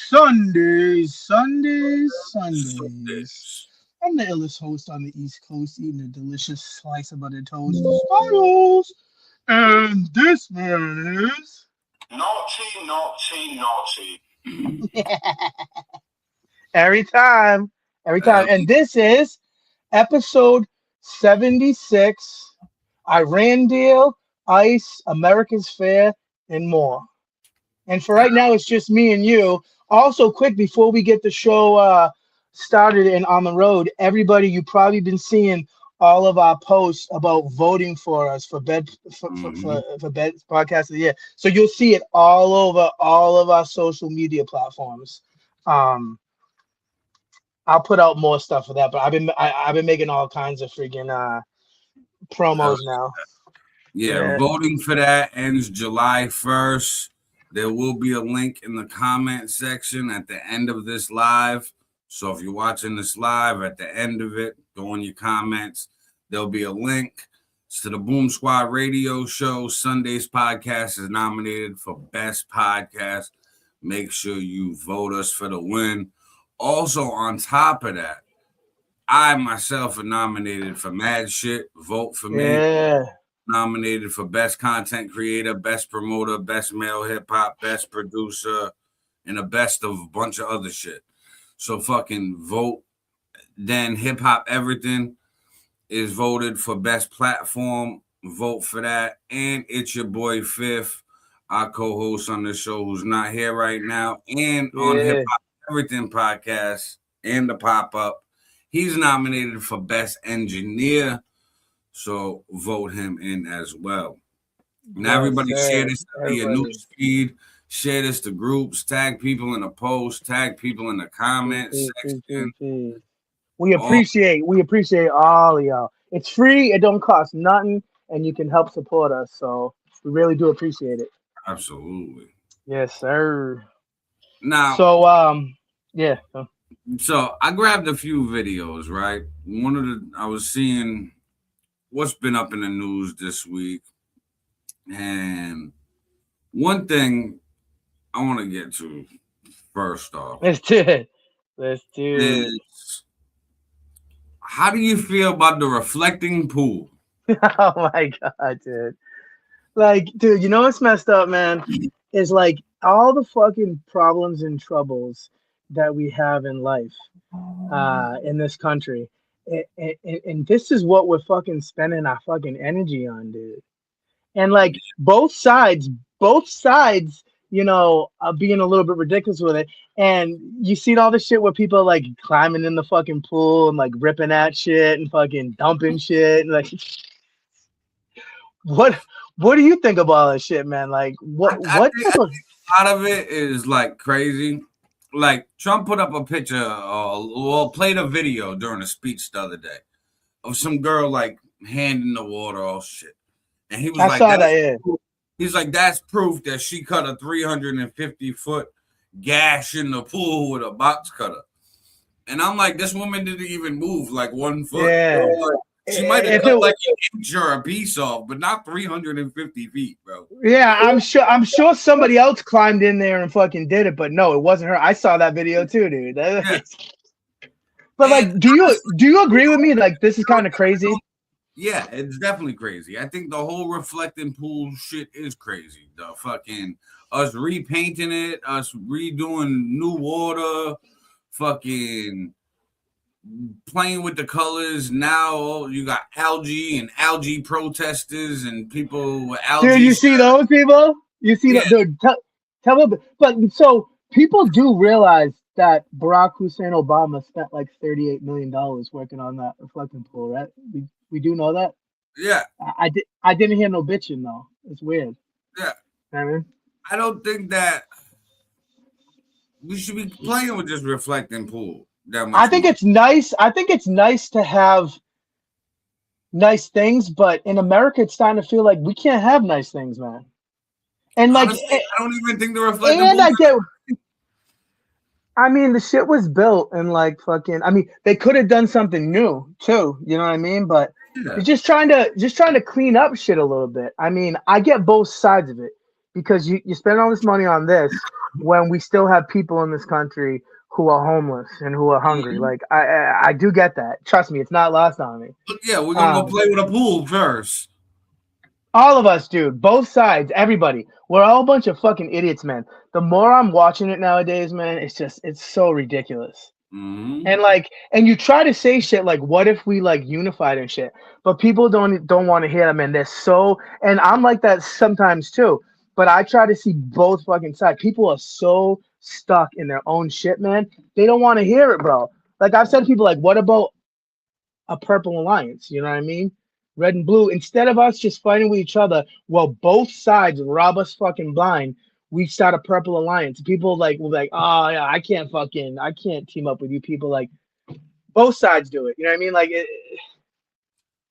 SunDaze. I'm the illest host on the East Coast, eating a delicious slice of buttered toast, Styles. And this man is naughty. every time, and this is episode 76. Iran deal, ice, America's fair, and more. And for right now, it's just me and you. Also, quick before we get the show started and on the road, everybody, you've probably been seeing all of our posts about voting for us for bed for bed podcast of the year. So you'll see it all over all of our social media platforms. I'll put out more stuff for that, but I've been making all kinds of freaking promos now. Yeah, voting for that ends July 1st. There will be a link in the comment section at the end of this live. So if you're watching this live, at the end of it, go in your comments. There'll be a link to the Boom Squad radio show. SunDaze podcast is nominated for Best Podcast. Make sure you vote us for the win. Also, on top of that, I myself am nominated for Mad Shit. Vote for me. Yeah. Nominated for Best Content Creator, Best Promoter, Best Male Hip Hop, Best Producer, and a best of a bunch of other shit. So fucking vote. Then Hip Hop Everything is voted for Best Platform. Vote for that. And it's your boy Fifth, our co-host on the show, who's not here right now, and on Hip Hop Everything podcast and the pop-up. He's nominated for Best Engineer. So vote him in as well. Now everybody share this to your news feed. Share this to groups. Tag people in the post. Tag people in the comments section. We appreciate all of y'all. It's free. It don't cost nothing, and you can help support us. So we really do appreciate it. Absolutely. Yes, sir. Now, so yeah. So I grabbed a few videos. Right. I was seeing what's been up in the news this week. And one thing I want to get to first off. Let's do it. How do you feel about the reflecting pool? Oh my God, dude. Like, dude, you know what's messed up, man? Is like all the fucking problems and troubles that we have in life in this country. And this is what we're fucking spending our fucking energy on, dude. And like both sides, you know, are being a little bit ridiculous with it. And you seen all the shit where people are like climbing in the fucking pool and like ripping at shit and fucking dumping shit. And like, what do you think about all this shit, man? Like, what? I think a lot of it is like crazy. Like Trump put up a picture, played a video during a speech the other day of some girl like hand in the water, all shit, and he was he's like, that's proof that she cut a 350-foot gash in the pool with a box cutter, and I'm like, this woman didn't even move like 1 foot. Yeah. She might have cut like an inch or a piece off, but not 350 feet, bro. Yeah, I'm sure somebody else climbed in there and fucking did it, but no, it wasn't her. I saw that video too, dude. Yeah. But like, do you agree with me? Like, this is kind of crazy. Yeah, it's definitely crazy. I think the whole reflecting pool shit is crazy. The fucking us repainting it, us redoing new water, fucking playing with the colors. Now you got algae protesters and people with algae. Dude, you see those people? You see that? Dude, tell me. But so people do realize that Barack Hussein Obama spent like $38 million working on that reflecting pool, right? We do know that. Yeah. I didn't hear no bitching though. It's weird. Yeah. You know what I mean? I don't think that we should be playing with this reflecting pool. I think it's nice. I think it's nice to have nice things, but in America, it's starting to feel like we can't have nice things, man. And like, honestly, I don't even think the reflecting. I mean, the shit was built and like fucking. I mean, they could have done something new too. You know what I mean? But you're just trying to clean up shit a little bit. I mean, I get both sides of it because you spend all this money on this when we still have people in this country who are homeless and who are hungry. Like I do get that. Trust me, it's not lost on me. But yeah, we're gonna go play with a pool first. All of us, dude. Both sides, everybody. We're all a bunch of fucking idiots, man. The more I'm watching it nowadays, man, it's so ridiculous. And like, and you try to say shit like, what if we like unified and shit? But people don't want to hear them, and they're so. And I'm like that sometimes too. But I try to see both fucking sides. People are so stuck in their own shit, man. They don't want to hear it, bro. Like I've said to people, like, what about a purple alliance? You know what I mean? Red and blue. Instead of us just fighting with each other, well, both sides rob us fucking blind. We start a purple alliance. People like will be like, oh yeah, I can't team up with you. People like both sides do it. You know what I mean? Like,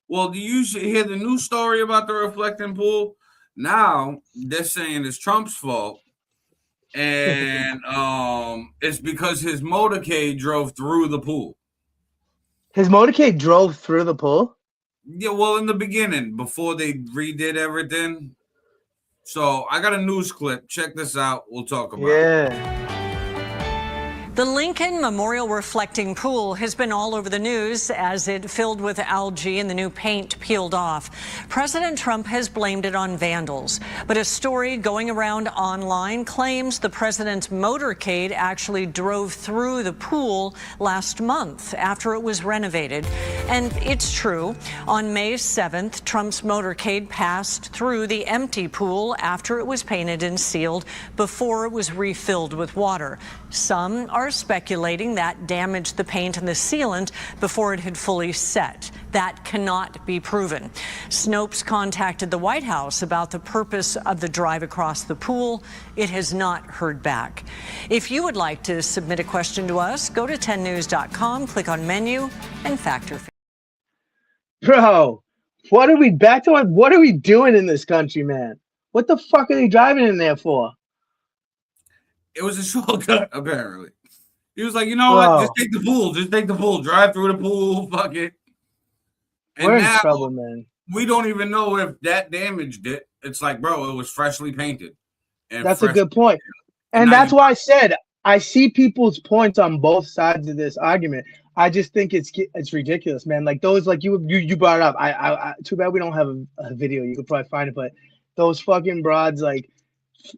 well, do you hear the news story about the reflecting pool? Now they're saying it's Trump's fault, and it's because his motorcade drove through the pool. His motorcade drove through the pool? Yeah, well, in the beginning, before they redid everything. So I got a news clip. Check this out. We'll talk about it. The Lincoln Memorial Reflecting Pool has been all over the news as it filled with algae and the new paint peeled off. President Trump has blamed it on vandals, but a story going around online claims the president's motorcade actually drove through the pool last month after it was renovated. And it's true. On May 7th, Trump's motorcade passed through the empty pool after it was painted and sealed before it was refilled with water. Some are speculating that damaged the paint and the sealant before it had fully set. That cannot be proven. Snopes contacted the White House about the purpose of the drive across the pool. It has not heard back. If you would like to submit a question to us, go to 10news.com, click on menu, and factor. Bro, what are we doing in this country, man? What the fuck are they driving in there for? It was a shortcut, apparently. He was like, you know what? Just take the pool. Just take the pool. Drive through the pool. Fuck it. And we're in now, trouble, man. We don't even know if that damaged it. It's like, bro, it was freshly painted. And that's a good point. And that's why I said I see people's points on both sides of this argument. I just think it's ridiculous, man. Like those, like you brought it up. I too bad we don't have a video. You could probably find it, but those fucking broads, like,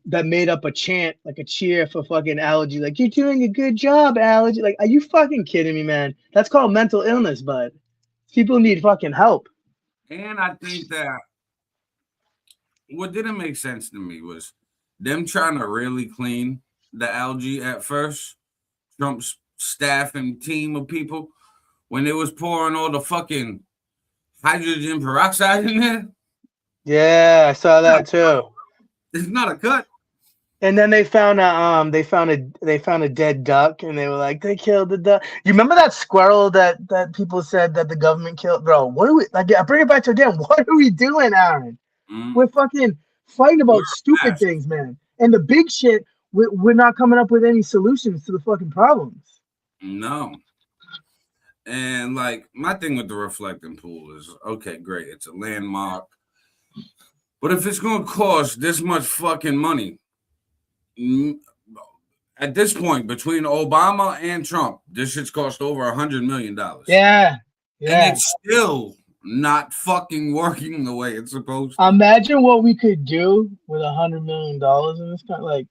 that made up a chant, like a cheer for fucking allergy. Like, you're doing a good job, allergy. Like, are you fucking kidding me, man? That's called mental illness, bud. People need fucking help. And I think that what didn't make sense to me was them trying to really clean the algae at first. Trump's staff and team of people, when they was pouring all the fucking hydrogen peroxide in there. Yeah, I saw that too. It's not a cut. And then they found a dead duck, and they were like, they killed the duck. You remember that squirrel that people said that the government killed? Bro, what are we like? I bring it back to again. What are we doing, Aaron? We're fucking fighting about stupid things, man. And the big shit, we're not coming up with any solutions to the fucking problems. No. And like my thing with the reflecting pool is, okay, great, it's a landmark. But if it's going to cost this much fucking money, at this point, between Obama and Trump, this shit's cost over $100 million. Yeah. And it's still not fucking working the way it's supposed to. Imagine what we could do with $100 million in this kind. Like,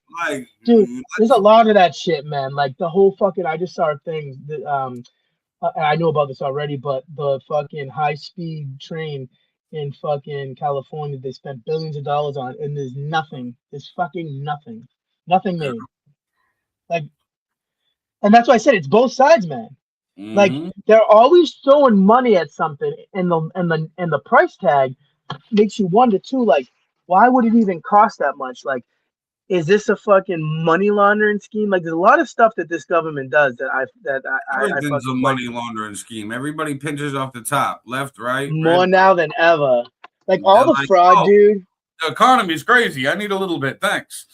dude, there's a lot of that shit, man. Like the whole fucking, I just saw things that, and I know about this already, but the fucking high-speed train in fucking California, they spent billions of dollars on, and there's fucking nothing made. Like, and that's why I said it's both sides, man. Like they're always throwing money at something, and the price tag makes you wonder too. Like, why would it even cost that much? Like, is this a fucking money laundering scheme? Like, there's a lot of stuff that this government does that I everything's a money laundering scheme. Everybody pinches off the top, left, right. More now than ever. Like all the fraud, dude. The economy's crazy. I need a little bit. Thanks.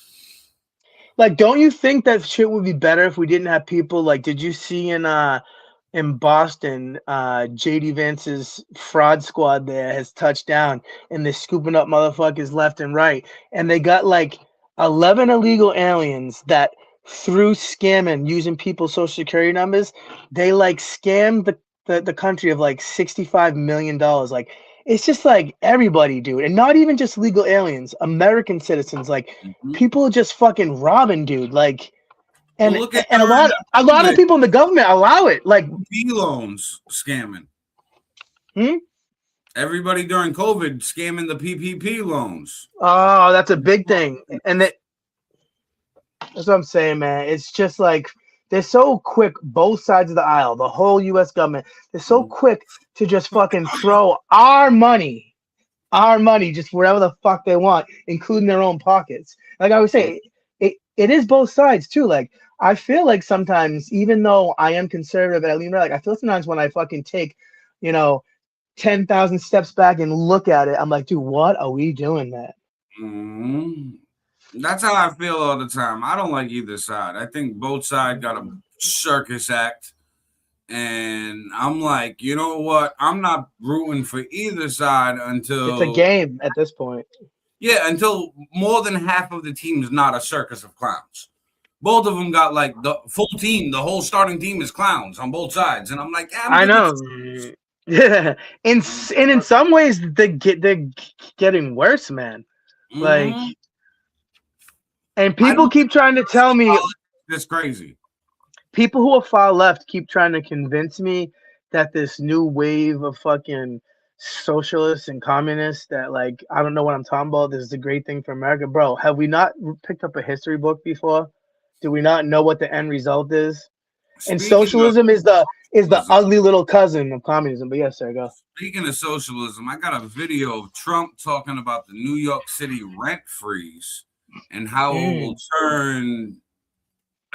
Like, don't you think that shit would be better if we didn't have people like? Did you see in Boston, JD Vance's fraud squad there has touched down, and they're scooping up motherfuckers left and right, and they got like 11 illegal aliens that through scamming using people's social security numbers, they like scammed the country of like $65 million. Like it's just like everybody, dude. And not even just legal aliens, American citizens, like people just fucking robbing, dude. Like and Well, look at and a lot of the people in the government allow it. Like PPP loans scamming. Hmm? Everybody during COVID scamming the PPP loans. Oh, that's a big thing. And that's what I'm saying, man. It's just like they're so quick, both sides of the aisle, the whole US government, they're so quick to just fucking throw our money just wherever the fuck they want, including their own pockets. Like I was saying, it is both sides too. Like I feel like sometimes, even though I am conservative and I lean right, like I feel sometimes when I fucking take, 10,000 steps back and look at it, I'm like, dude, what are we doing, man? That's how I feel all the time. I don't like either side. I think both sides got a circus act. And I'm like, you know what? I'm not rooting for either side until it's a game at this point. Yeah, until more than half of the team is not a circus of clowns. Both of them got like the full team. The whole starting team is clowns on both sides. And I'm like, I know. Yeah, in some ways they're getting worse, man. Like, and people keep trying to tell me it's crazy. People who are far left keep trying to convince me that this new wave of fucking socialists and communists that like I don't know what I'm talking about. This is a great thing for America, bro. Have we not picked up a history book before? Do we not know what the end result is? And socialism is the ugly little cousin of communism. But yes, sir, go. Speaking of socialism, I got a video of Trump talking about the New York City rent freeze and how it will turn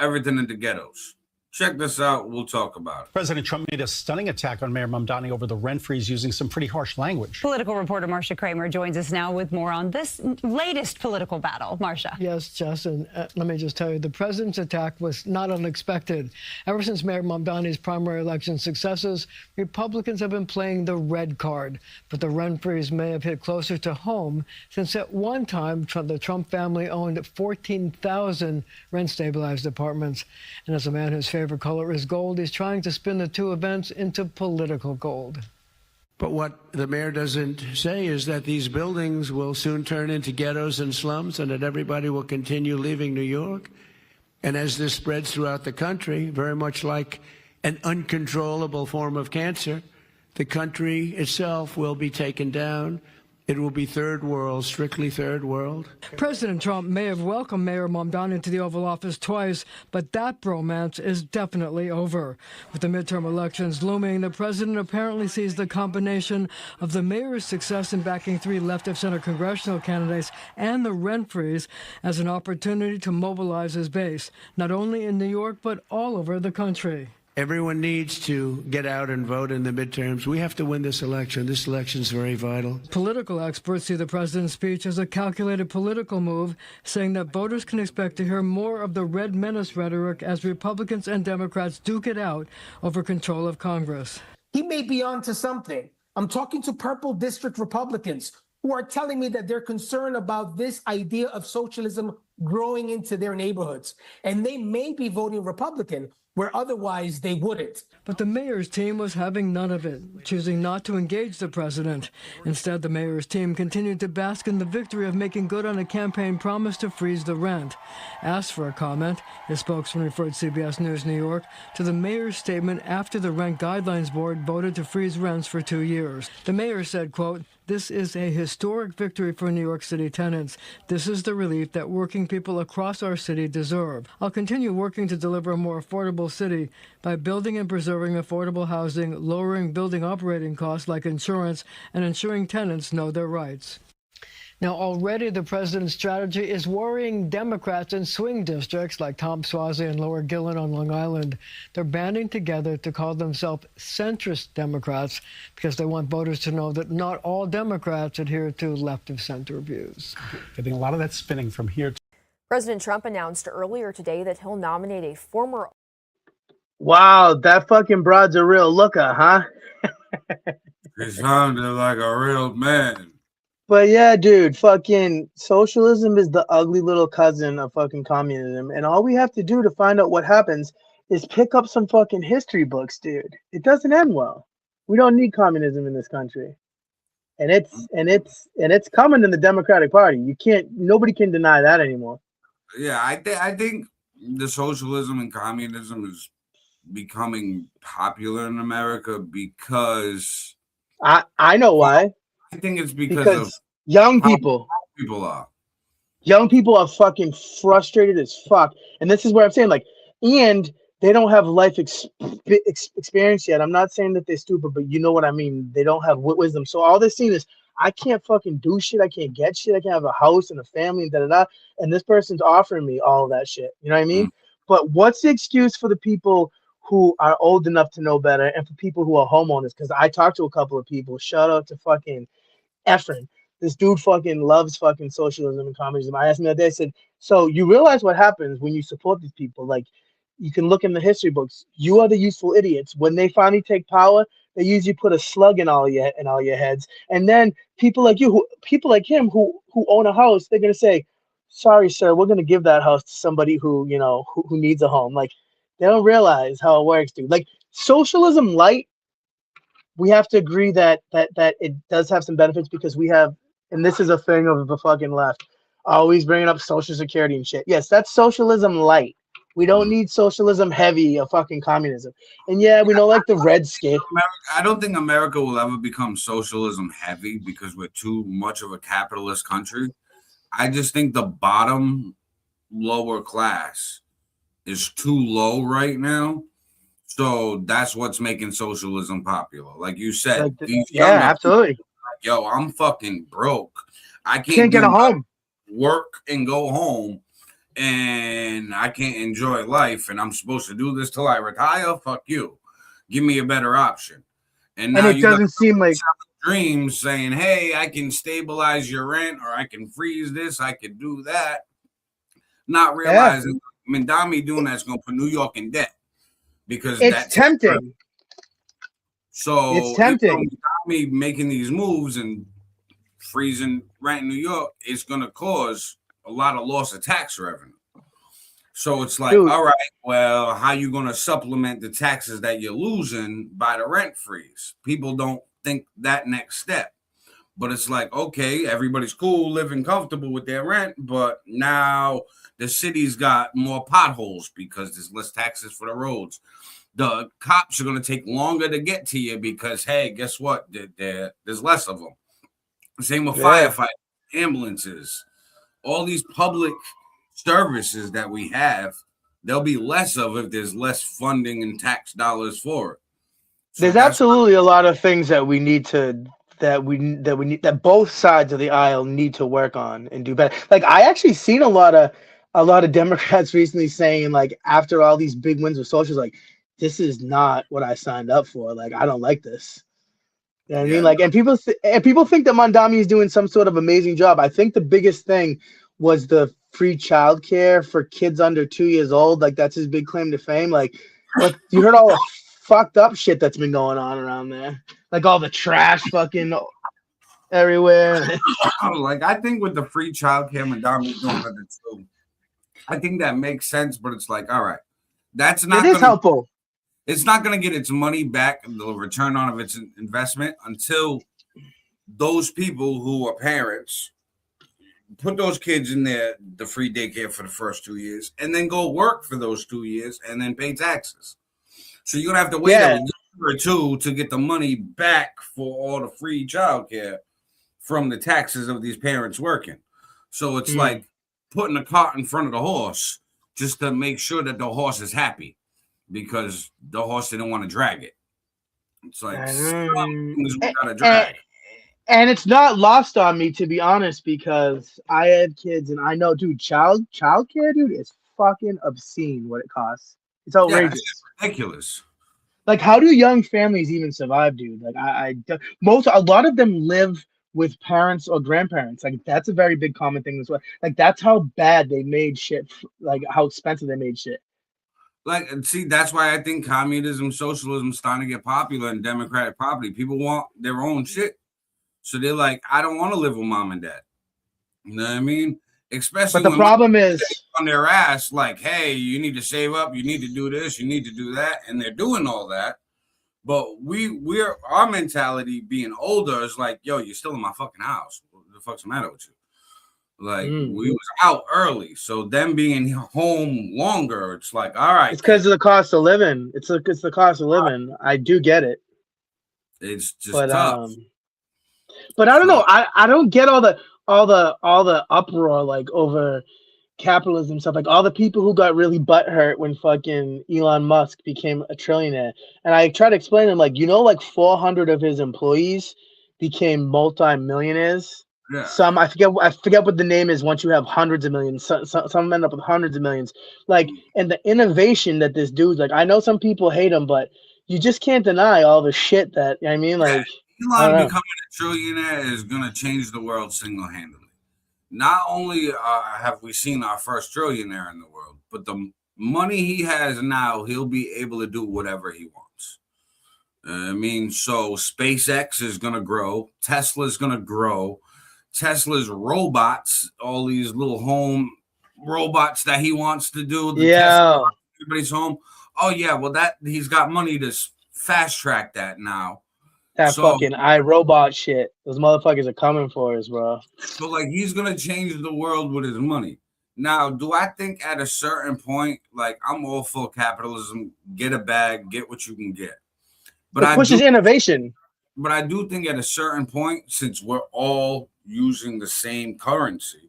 everything into ghettos. Check this out. We'll talk about it. President Trump made a stunning attack on Mayor Mamdani over the rent freeze using some pretty harsh language. Political reporter Marcia Kramer joins us now with more on this latest political battle. Marcia. Yes, Justin. Let me just tell you, the president's attack was not unexpected. Ever since Mayor Mamdani's primary election successes, Republicans have been playing the red card. But the rent freeze may have hit closer to home since at one time the Trump family owned 14,000 rent-stabilized apartments. And as a man whose favorite color is gold, he's trying to spin the two events into political gold. But what the mayor doesn't say is that these buildings will soon turn into ghettos and slums and that everybody will continue leaving New York. And as this spreads throughout the country, very much like an uncontrollable form of cancer, the country itself will be taken down. It will be third world, strictly third world. President Trump may have welcomed Mayor Mamdani to the Oval Office twice, but that bromance is definitely over. With the midterm elections looming, the president apparently sees the combination of the mayor's success in backing 3 left-of-center congressional candidates and the rent freeze as an opportunity to mobilize his base, not only in New York, but all over the country. Everyone needs to get out and vote in the midterms. We have to win this election. This election is very vital. Political experts see the president's speech as a calculated political move, saying that voters can expect to hear more of the red menace rhetoric as Republicans and Democrats duke it out over control of Congress. He may be onto something. I'm talking to Purple District Republicans who are telling me that they're concerned about this idea of socialism growing into their neighborhoods. And they may be voting Republican, where otherwise they wouldn't. But the mayor's team was having none of it, choosing not to engage the president. Instead, the mayor's team continued to bask in the victory of making good on a campaign promise to freeze the rent. Asked for a comment, his spokesman referred CBS News New York to the mayor's statement after the Rent Guidelines Board voted to freeze rents for 2 years. The mayor said, quote, "This is a historic victory for New York City tenants. This is the relief that working people across our city deserve. I'll continue working to deliver a more affordable city by building and preserving affordable housing, lowering building operating costs like insurance, and ensuring tenants know their rights." Now, already the president's strategy is worrying Democrats in swing districts like Tom Swazi and Lower Gillen on Long Island. They're banding together to call themselves centrist Democrats because they want voters to know that not all Democrats adhere to left-of-center views. Getting a lot of that spinning from here. President Trump announced earlier today that he'll nominate a former... Wow, that fucking broad's a real looker, huh? He sounded like a real man. But yeah, dude, fucking socialism is the ugly little cousin of fucking communism. And all we have to do to find out what happens is pick up some fucking history books, dude. It doesn't end well. We don't need communism in this country. And it's coming in the Democratic Party. Nobody can deny that anymore. Yeah, I think the socialism and communism is becoming popular in America because I know why. I think it's because of Because young how people people are. young people are fucking frustrated as fuck. And this is where I'm saying, like, and they don't have life experience yet. I'm not saying that they're stupid, but you know what I mean. They don't have wisdom. So all they're seeing is, I can't fucking do shit. I can't get shit. I can't have a house and a family and da da da. And this person's offering me all of that shit. You know what I mean? But what's the excuse for the people who are old enough to know better and for people who are homeowners? Because I talked to a couple of people. Shout out to fucking Efren. This dude fucking loves fucking socialism and communism. I asked him that day, I said, so you realize what happens when you support these people? Like, you can look in the history books. You are the useful idiots. When they finally take power, they usually put a slug in all your heads. And then people like you, people like him who own a house, they're gonna say, sorry, sir, we're gonna give that house to somebody who, who needs a home. Like, they don't realize how it works, dude. Like, socialism light, we have to agree that it does have some benefits because we have, and this is a thing of the fucking left, always bringing up social security and shit. Yes, that's socialism light. We don't need socialism heavy of fucking communism. And yeah, we know like the red scale. I don't think America will ever become socialism heavy because we're too much of a capitalist country. I just think the bottom lower class is too low right now. So that's what's making socialism popular. Like you said, Absolutely. Yo, I'm fucking broke. I Can't get a home. Work and go home, and I can't enjoy life. And I'm supposed to do this till I retire. Fuck you. Give me a better option. And now it doesn't seem like dreams saying, "Hey, I can stabilize your rent, or I can freeze this. I could do that." Not realizing, Mandami doing that's going to put New York in debt because it's tempting. So it's tempting. Me making these moves and freezing rent in New York is going to cause a lot of loss of tax revenue. So it's like, all right, well, how you going to supplement the taxes that you're losing by the rent freeze? People don't think that next step. But it's like, okay, everybody's cool, living comfortable with their rent, but now the city's got more potholes because there's less taxes for the roads. The cops are going to take longer to get to you because, hey, guess what? There's less of them. Same with firefighters, ambulances, all these public services that we have, there'll be less of if there's less funding and tax dollars for it. So there's absolutely a lot of things that we need to that both sides of the aisle need to work on and do better. Like, I actually seen a lot of Democrats recently saying, like, after all these big wins with socials, like, this is not what I signed up for. Like, I don't like this. You know what I mean? Like, and people think that Mondami is doing some sort of amazing job. I think the biggest thing was the free childcare for kids under 2 years old. Like, that's his big claim to fame. Like, what you heard all the fucked up shit that's been going on around there. Like, all the trash fucking everywhere. Like, I think with the free childcare Mondami's doing with it too, I think that makes sense, but it's like, all right, that's not helpful. It's not going to get its money back, the return on of its investment, until those people who are parents put those kids in the free daycare for the first 2 years and then go work for those 2 years and then pay taxes. So you're going to have to wait a year or two to get the money back for all the free childcare from the taxes of these parents working. So it's like putting a cart in front of the horse just to make sure that the horse is happy, because the horse didn't want to drag it. It's like we gotta drag. And it's not lost on me, to be honest, because I had kids and I know, dude, childcare, dude, is fucking obscene what it costs. It's outrageous. It's ridiculous. Like, how do young families even survive, dude? Like, a lot of them live with parents or grandparents. Like, that's a very big common thing as well. Like, that's how bad they made shit. Like, how expensive they made shit. Like, see, that's why I think communism, socialism is starting to get popular in democratic property. People want their own shit. So they're like, I don't want to live with mom and dad. You know what I mean? Especially But the when problem is on their ass, like, hey, you need to save up, you need to do this, you need to do that, and they're doing all that. But we're our mentality being older is like, yo, you're still in my fucking house. What the fuck's the matter with you? Like we was out early, so them being home longer, it's like, all right, it's because of the cost of living. It's the cost of living. I do get it, it's just but tough. but I don't know. I don't get all the uproar like over capitalism stuff. Like all the people who got really butthurt when fucking Elon Musk became a trillionaire. And I try to explain to them, like, like 400 of his employees became multi-millionaires. Yeah. Some I forget what the name is once you have hundreds of millions. Some end up with hundreds of millions. Like, and the innovation that this dude's like, I know some people hate him, but you just can't deny all the shit that I mean, like Elon becoming a trillionaire is gonna change the world single-handedly. Not only have we seen our first trillionaire in the world, but the money he has now, he'll be able to do whatever he wants. I mean, so SpaceX is going to grow. Tesla's going to grow. Tesla's robots, all these little home robots that he wants to do. Tesla, everybody's home. Oh, yeah, well, that he's got money to fast track that now. That fucking iRobot shit. Those motherfuckers are coming for us, bro. So, like, he's going to change the world with his money. Now, do I think at a certain point, like, I'm all for capitalism, get a bag, get what you can get. But it pushes innovation. But I do think at a certain point, since we're all using the same currency,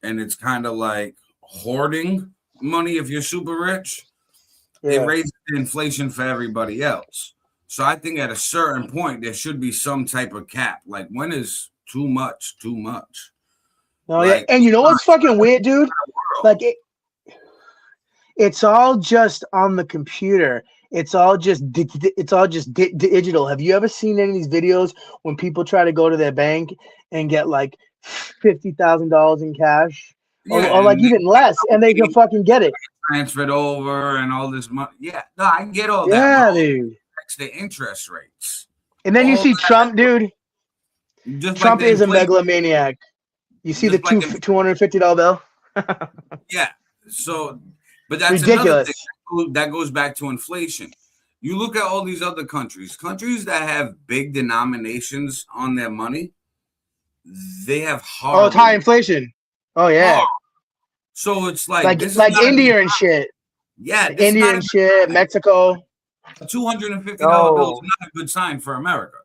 and it's kind of like hoarding money if you're super rich, it raises the inflation for everybody else. So I think at a certain point there should be some type of cap. Like, when is too much too much? Oh yeah, and you know what's fucking weird, dude? Like it's all just on the computer. It's all just digital. Have you ever seen any of these videos when people try to go to their bank and get like $50,000 in cash, or like even less, and they can fucking get it transferred over and all this money? Yeah, no, I can get all that. Yeah, dude. The interest rates, and then you see Trump, dude. Trump is a megalomaniac. You see the $250 bill? Yeah. So, but that's ridiculous. Another thing that goes back to inflation. You look at all these other countries that have big denominations on their money. They have hard. Oh, it's high inflation. Oh yeah. Hard. So it's like India and shit. Yeah, India and shit. Mexico. A $250 bill is not a good sign for America.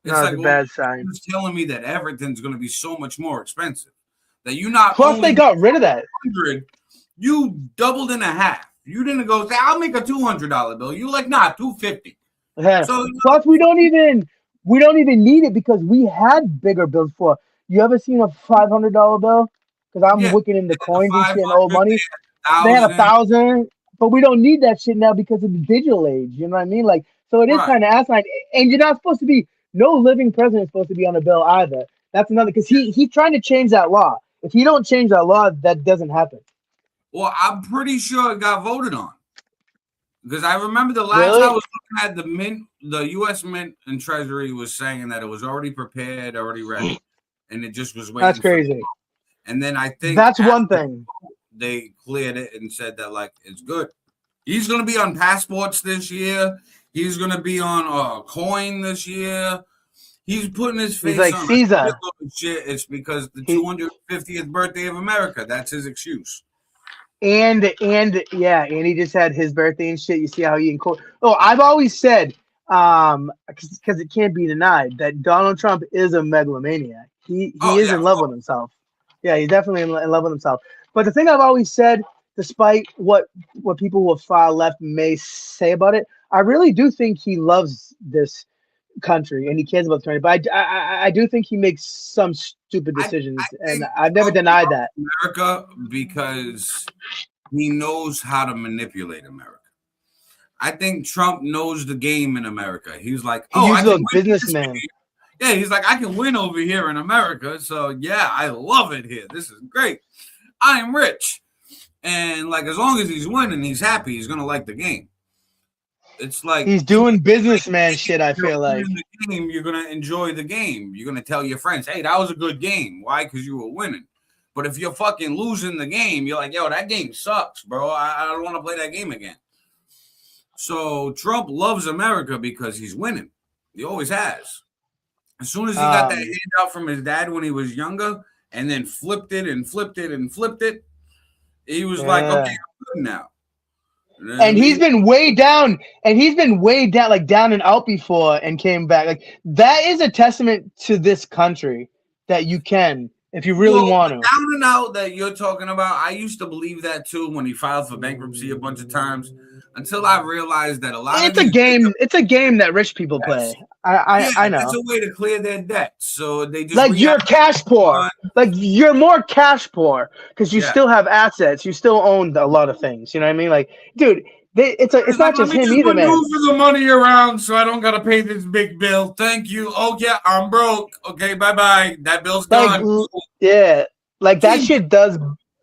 It's like a bad sign. It's telling me that everything's going to be so much more expensive. That you not plus only they got rid of that. You doubled in a half. You didn't go say, I'll make a $200 bill. You're like, nah, $250. Yeah. So plus we don't even need it because we had bigger bills for. You ever seen a $500 bill? Because I'm looking into coins and shit and old money. They had 1,000. But we don't need that shit now because of the digital age. You know what I mean? Like, so it is kind of asinine. And you're not supposed to be, no living president is supposed to be on a bill either. That's another, because he's trying to change that law. If he don't change that law, that doesn't happen. Well, I'm pretty sure it got voted on. Because I remember the last time I was looking at the Mint, the U.S. Mint and Treasury was saying that it was already prepared, already ready. And it just was waiting. That's crazy. And then I think that's one thing. They cleared it and said that, like, it's good. He's going to be on passports this year. He's going to be on coin this year. He's putting his face like on Caesar. Shit. It's because the 250th birthday of America. That's his excuse. And he just had his birthday and shit. You see how he I've always said, because it can't be denied, that Donald Trump is a megalomaniac. He is in love with himself. Yeah, he's definitely in love with himself. But the thing I've always said, despite what people who are far left may say about it, I really do think he loves this country and he cares about the country. But I do think he makes some stupid decisions, and I've never denied that. America, because he knows how to manipulate America. I think Trump knows the game in America. He's like, he's a businessman. Yeah, he's like, I can win over here in America. So yeah, I love it here. This is great. I am rich. And like, as long as he's winning, he's happy. He's going to like the game. It's like he's doing businessman shit. I feel like in the game, you're gonna enjoy the game. You're gonna tell your friends, "Hey, that was a good game." Why? Because you were winning. But if you're fucking losing the game, you're like, "Yo, that game sucks, bro. I don't want to play that game again." So Trump loves America because he's winning. He always has. As soon as he got that handout from his dad when he was younger, and then flipped it and flipped it and flipped it, he was like, "Okay, I'm good now." And he's been way down, like down and out before, and came back. Like that is a testament to this country that you can, if you really want to. Down and out that you're talking about, I used to believe that too when he filed for bankruptcy a bunch of times, until I realized that a lot of it's a game that rich people play. I know. It's a way to clear their debt, so they just like you're cash poor. Like you're more cash poor because you still have assets. You still own a lot of things. You know what I mean? Like, dude, it's not just him either, man. Maneuver the money around so I don't gotta pay this big bill. Thank you. Oh yeah, I'm broke. Okay, bye bye. That bill's gone. Yeah, like that shit does.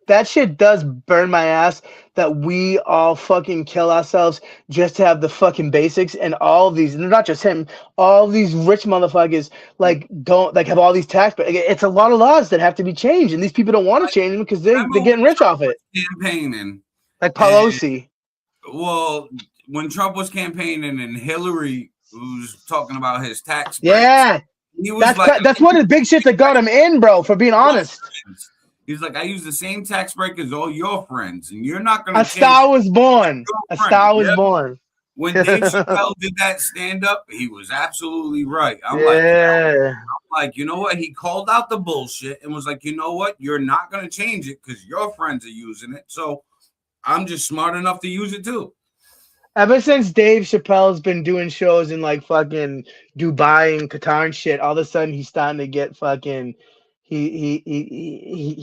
That shit does burn my ass that we all fucking kill ourselves just to have the fucking basics, and all these, not just him, all these rich motherfuckers like don't like have all these tax, but it's a lot of laws that have to be changed, and these people don't want to change them because they're getting rich off it. Campaigning like Pelosi. Well, when Trump was campaigning and Hillary was talking about his tax breaks, yeah, he was that's one of the big shit that got him in, bro. For being honest. He's like, I use the same tax break as all your friends, and you're not going to. A star was born. A star was born. When Dave Chappelle did that stand-up, he was absolutely right. I'm like, you know what? He called out the bullshit and was like, you know what? You're not going to change it because your friends are using it. So I'm just smart enough to use it too. Ever since Dave Chappelle's been doing shows in like fucking Dubai and Qatar and shit, all of a sudden he's starting to get fucking. He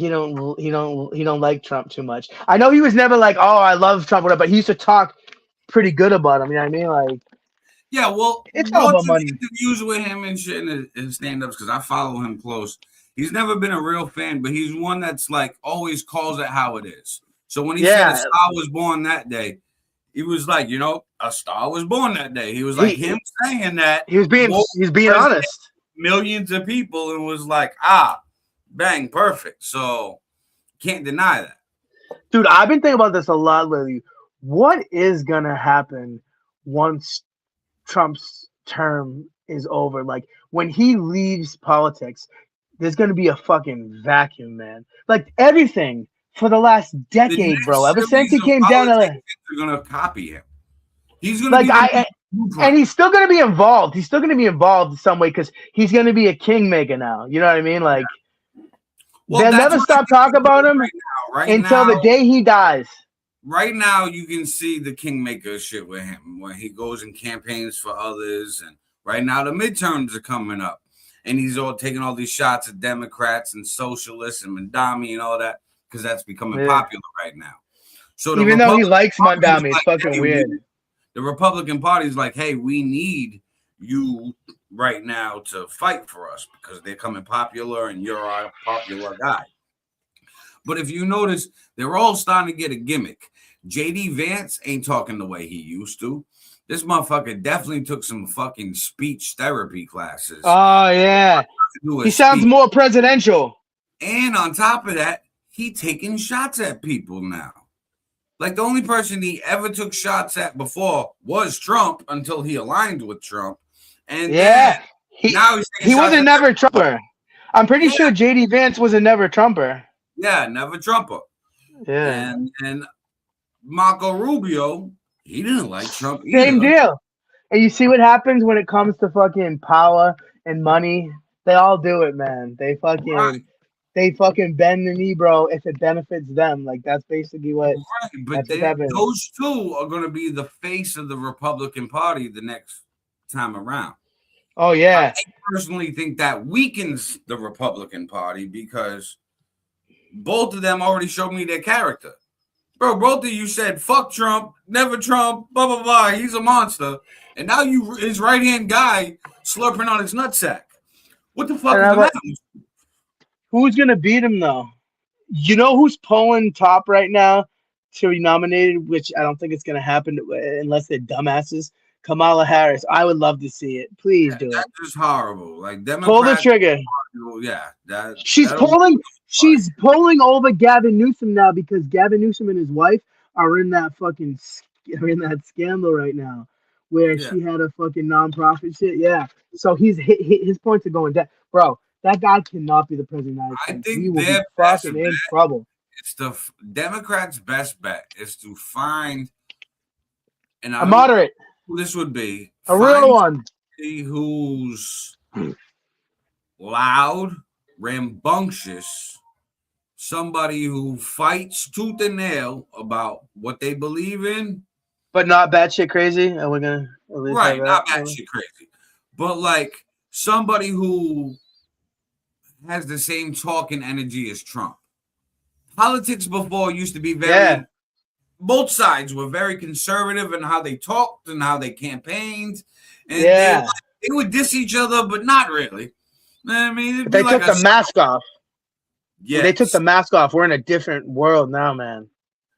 don't like Trump too much. I know he was never like, oh, I love Trump, whatever, but he used to talk pretty good about him. You know what I mean? Like, yeah, well, it's all about money. Interviews with him and shit and his stand-ups, because I follow him close. He's never been a real fan, but he's one that's like always calls it how it is. So when he said a star was born that day, he was like, you know, a star was born that day. He was like him saying that. He's being honest. Millions of people, and was like, bang, perfect. So can't deny that. Dude, I've been thinking about this a lot lately. What is gonna happen once Trump's term is over? Like when he leaves politics, there's gonna be a fucking vacuum, man. Like everything for the last decade, bro. Ever since he came down to they're gonna copy him. He's gonna and he's still gonna be involved. He's still gonna be involved in some way because he's gonna be a kingmaker now. You know what I mean? Like they'll never stop talking about him until the day he dies. Right now, you can see the kingmaker shit with him when he goes and campaigns for others. And right now, the midterms are coming up, and he's all taking all these shots at Democrats and socialists and Mandami and all that because that's becoming popular right now. So even though he likes Mandami, it's fucking weird. The Republican Party is like, hey, we need you right now to fight for us because they're coming popular and you're a popular guy. But if you notice, they're all starting to get a gimmick. JD Vance ain't talking the way he used to. This motherfucker definitely took some fucking speech therapy classes. Oh, yeah. He sounds more presidential. And on top of that, he taking shots at people now. Like the only person he ever took shots at before was Trump until he aligned with Trump. And he was a never Trumper. I'm pretty sure JD Vance was a never Trumper. Yeah, never Trumper. Yeah. And Marco Rubio, he didn't like Trump either. Same deal. And you see what happens when it comes to fucking power and money? They all do it, man. They fucking bend the knee, bro, if it benefits them. Like that's basically what But those two are gonna be the face of the Republican Party the next time around. Oh yeah. I personally think that weakens the Republican Party because both of them already showed me their character. Bro, both of you said, fuck Trump, never Trump, blah, blah, blah. He's a monster. And now his right-hand guy slurping on his nutsack. What the fuck is the matter? Who's going to beat him, though? You know who's pulling top right now to be nominated, which I don't think it's going to happen unless they're dumbasses? Kamala Harris. I would love to see it. Please do it. That's just horrible. Like Democrats. Pull the trigger. Yeah, She's polling over Gavin Newsom now because Gavin Newsom and his wife are in that scandal right now, where she had a fucking nonprofit shit. Yeah, so his points are going down, bro. That guy cannot be the president of the United States. I think we will be fucking in trouble. It's the Democrats' best bet is to find a moderate. Who this would be a real one who's loud, rambunctious, somebody who fights tooth and nail about what they believe in, but not batshit crazy. And we're gonna not batshit crazy, but like somebody who has the same talking energy as Trump. Politics before used to be very. Both sides were very conservative in how they talked and how they campaigned, and they would diss each other, but not really. I mean, they took the mask off. Yeah, they took the mask off. We're in a different world now, man.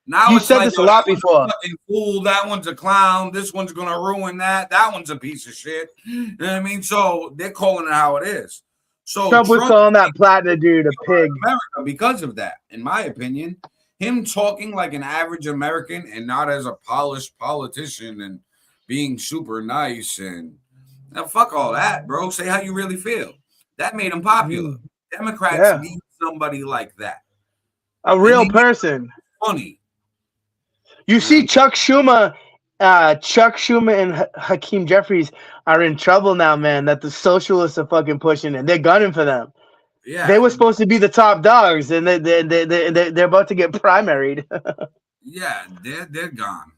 Now you said this a lot before. Fool, that one's a clown. This one's gonna ruin that. That one's a piece of shit. You know what I mean? So they're calling it how it is. So Trump was calling that Platinum dude a pig. America because of that, in my opinion. Him talking like an average American and not as a polished politician and being super nice and fuck all that, bro. Say how you really feel. That made him popular. Democrats need somebody like that. A real person. Funny. You see Chuck Schumer and Hakeem Jeffries are in trouble now, man, that the socialists are fucking pushing it. They're gunning for them. Yeah, they were supposed to be the top dogs, and they're about to get primaried. Yeah, they're gone.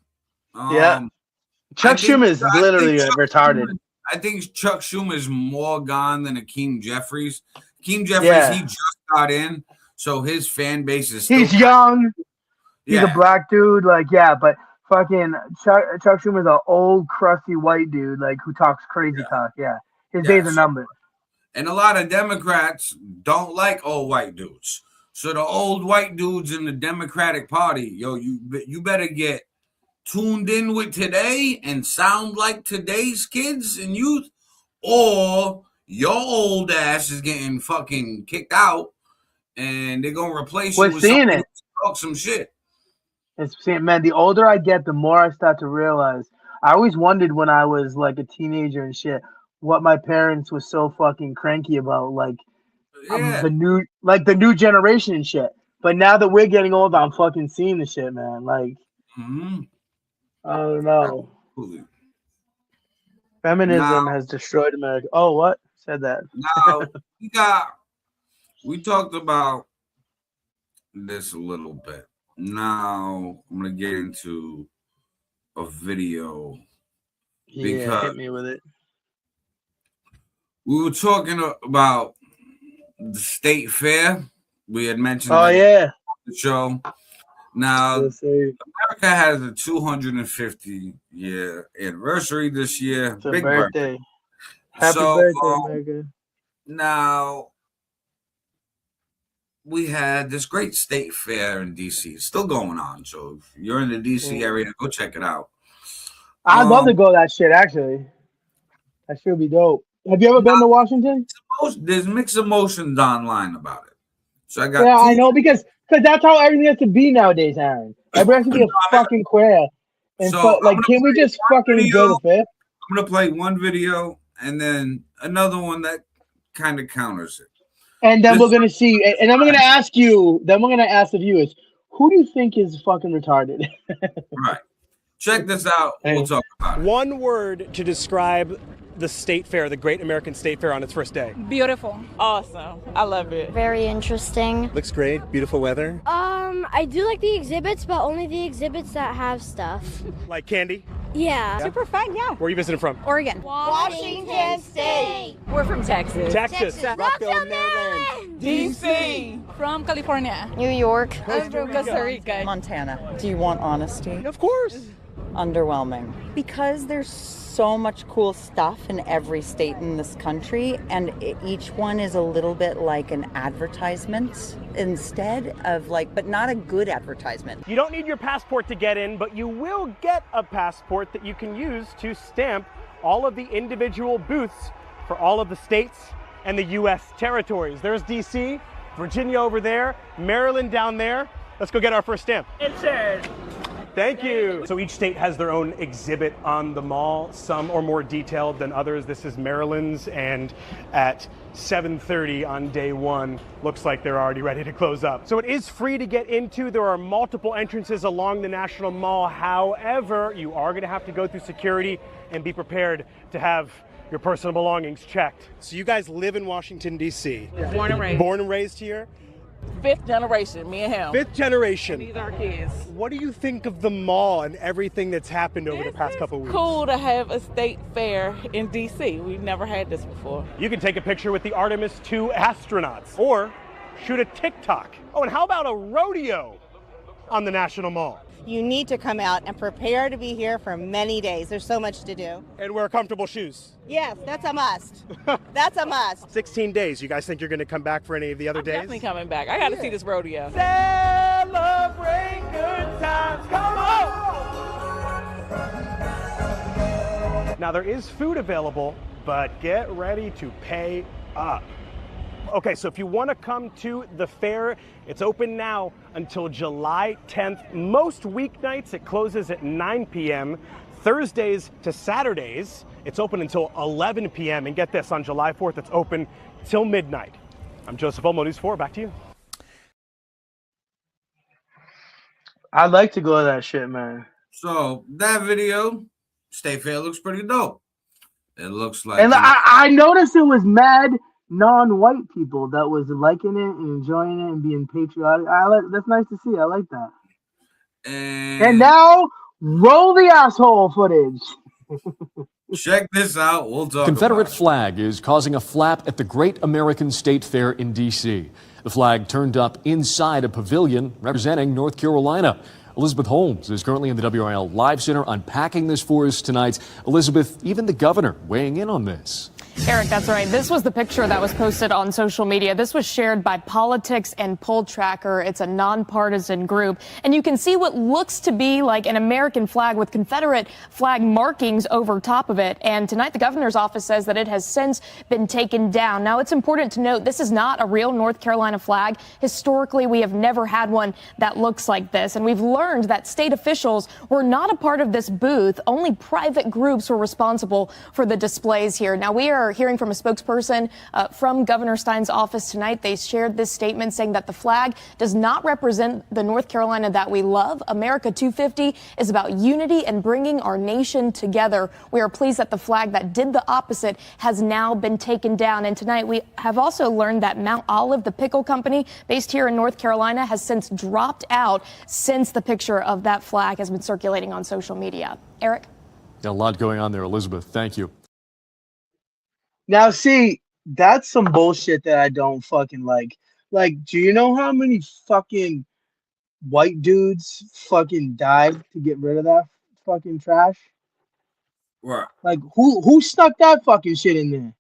Chuck Schumer is literally retarded. I think Chuck Schumer is more gone than Hakeem Jeffries. Hakeem Jeffries, he just got in, so his fan base is. He's young. He's a black dude, but fucking Chuck Schumer's an old, crusty white dude, who talks crazy talk. Yeah, his days are numbered. And a lot of Democrats don't like old white dudes. So the old white dudes in the Democratic Party, you better get tuned in with today and sound like today's kids and youth, or your old ass is getting fucking kicked out and they're going to replace you with somebody who talk some shit. Man, the older I get, the more I start to realize. I always wondered when I was like a teenager and shit, what my parents were so fucking cranky about, the new generation and shit. But now that we're getting older, I'm fucking seeing the shit, man. I don't know. Absolutely. Feminism has destroyed America. Oh, what? Said that. Now, we talked about this a little bit. Now, I'm going to get into a video. Yeah, hit me with it. We were talking about the state fair. We had mentioned the show. Now, America has a 250-year anniversary this year. It's a big birthday. Happy birthday, America. Now, we had this great state fair in D.C. It's still going on. So if you're in the D.C. area, go check it out. I'd love to go to that shit, actually. That should be dope. Have you ever been to Washington? There's mixed emotions online about it. So I got I know because that's how everything has to be nowadays, Aaron. Everybody has to be a fucking queer. And so can we just fucking go to fair? I'm gonna play one video and then another one that kind of counters it. And then we're gonna see, and then we're gonna ask you. Then we're gonna ask the viewers, who do you think is fucking retarded? Right. Check this out. We'll talk about it. One word to describe the state fair, the Great American State Fair on its first day. Beautiful. Awesome. I love it. Very interesting. Looks great. Beautiful weather. I do like the exhibits, but only the exhibits that have stuff. Like candy? Yeah. Super fun, yeah. Where are you visiting from? Oregon. Washington State. We're from Texas. Texas. Rockville, Maryland. DC. From California. New York. I'm from Costa Rica. Montana. Do you want honesty? Of course. Underwhelming. Because there's so much cool stuff in every state in this country, and each one is a little bit like an advertisement instead of but not a good advertisement. You don't need your passport to get in, but you will get a passport that you can use to stamp all of the individual booths for all of the states and the U.S. territories. There's D.C., Virginia over there, Maryland down there. Let's go get our first stamp. Insured. Thank you. So each state has their own exhibit on the mall. Some are more detailed than others. This is Maryland's, and at 7:30 on day one, looks like they're already ready to close up. So it is free to get into. There are multiple entrances along the National Mall. However, you are going to have to go through security and be prepared to have your personal belongings checked. So you guys live in Washington, D.C. Born and raised. Born and raised here? 5th generation, me and him. 5th generation. And these are our kids. What do you think of the mall and everything that's happened over the past couple of weeks? Cool to have a state fair in D.C. We've never had this before. You can take a picture with the Artemis 2 astronauts or shoot a TikTok. Oh, and how about a rodeo on the National Mall? You need to come out and prepare to be here for many days. There's so much to do. And wear comfortable shoes. Yes, that's a must. That's a must. 16 days. You guys think you're going to come back for any of the other days? Definitely coming back. I got to see this rodeo. Celebrate good times. Come on! Now, there is food available, but get ready to pay up. Okay, so if you want to come to the fair, it's open now until July 10th. Most weeknights, it closes at 9 p.m. Thursdays to Saturdays, it's open until 11 p.m. And get this, on July 4th, it's open till midnight. I'm Joseph Olmo, News 4. Back to you. I'd like to go to that shit, man. So that video, State Fair, looks pretty dope. It looks like... And I noticed it was mad non-white people that was liking it and enjoying it and being patriotic. That's nice to see. I like that. And now roll the asshole footage. Check this out. We'll talk. Confederate flag is causing a flap at the Great American State Fair in D.C. The flag turned up inside a pavilion representing North Carolina. Elizabeth Holmes is currently in the WRL Live Center unpacking this for us tonight. Elizabeth, even the governor weighing in on this. Eric, that's right. This was the picture that was posted on social media. This was shared by Politics and Poll Tracker. It's a nonpartisan group. And you can see what looks to be like an American flag with Confederate flag markings over top of it. And tonight, the governor's office says that it has since been taken down. Now, it's important to note this is not a real North Carolina flag. Historically, we have never had one that looks like this. And we've learned that state officials were not a part of this booth. Only private groups were responsible for the displays here. Now, we are hearing from a spokesperson from Governor Stein's office tonight. They shared this statement saying that the flag does not represent the North Carolina that we love. America 250 is about unity and bringing our nation together. We are pleased that the flag that did the opposite has now been taken down. And tonight we have also learned that Mount Olive, the pickle company based here in North Carolina, has since dropped out since the picture of that flag has been circulating on social media. Eric? Got a lot going on there, Elizabeth. Thank you. Now, see, that's some bullshit that I don't fucking like. Like, do you know how many fucking white dudes fucking died to get rid of that fucking trash? What? Like, who stuck that fucking shit in there?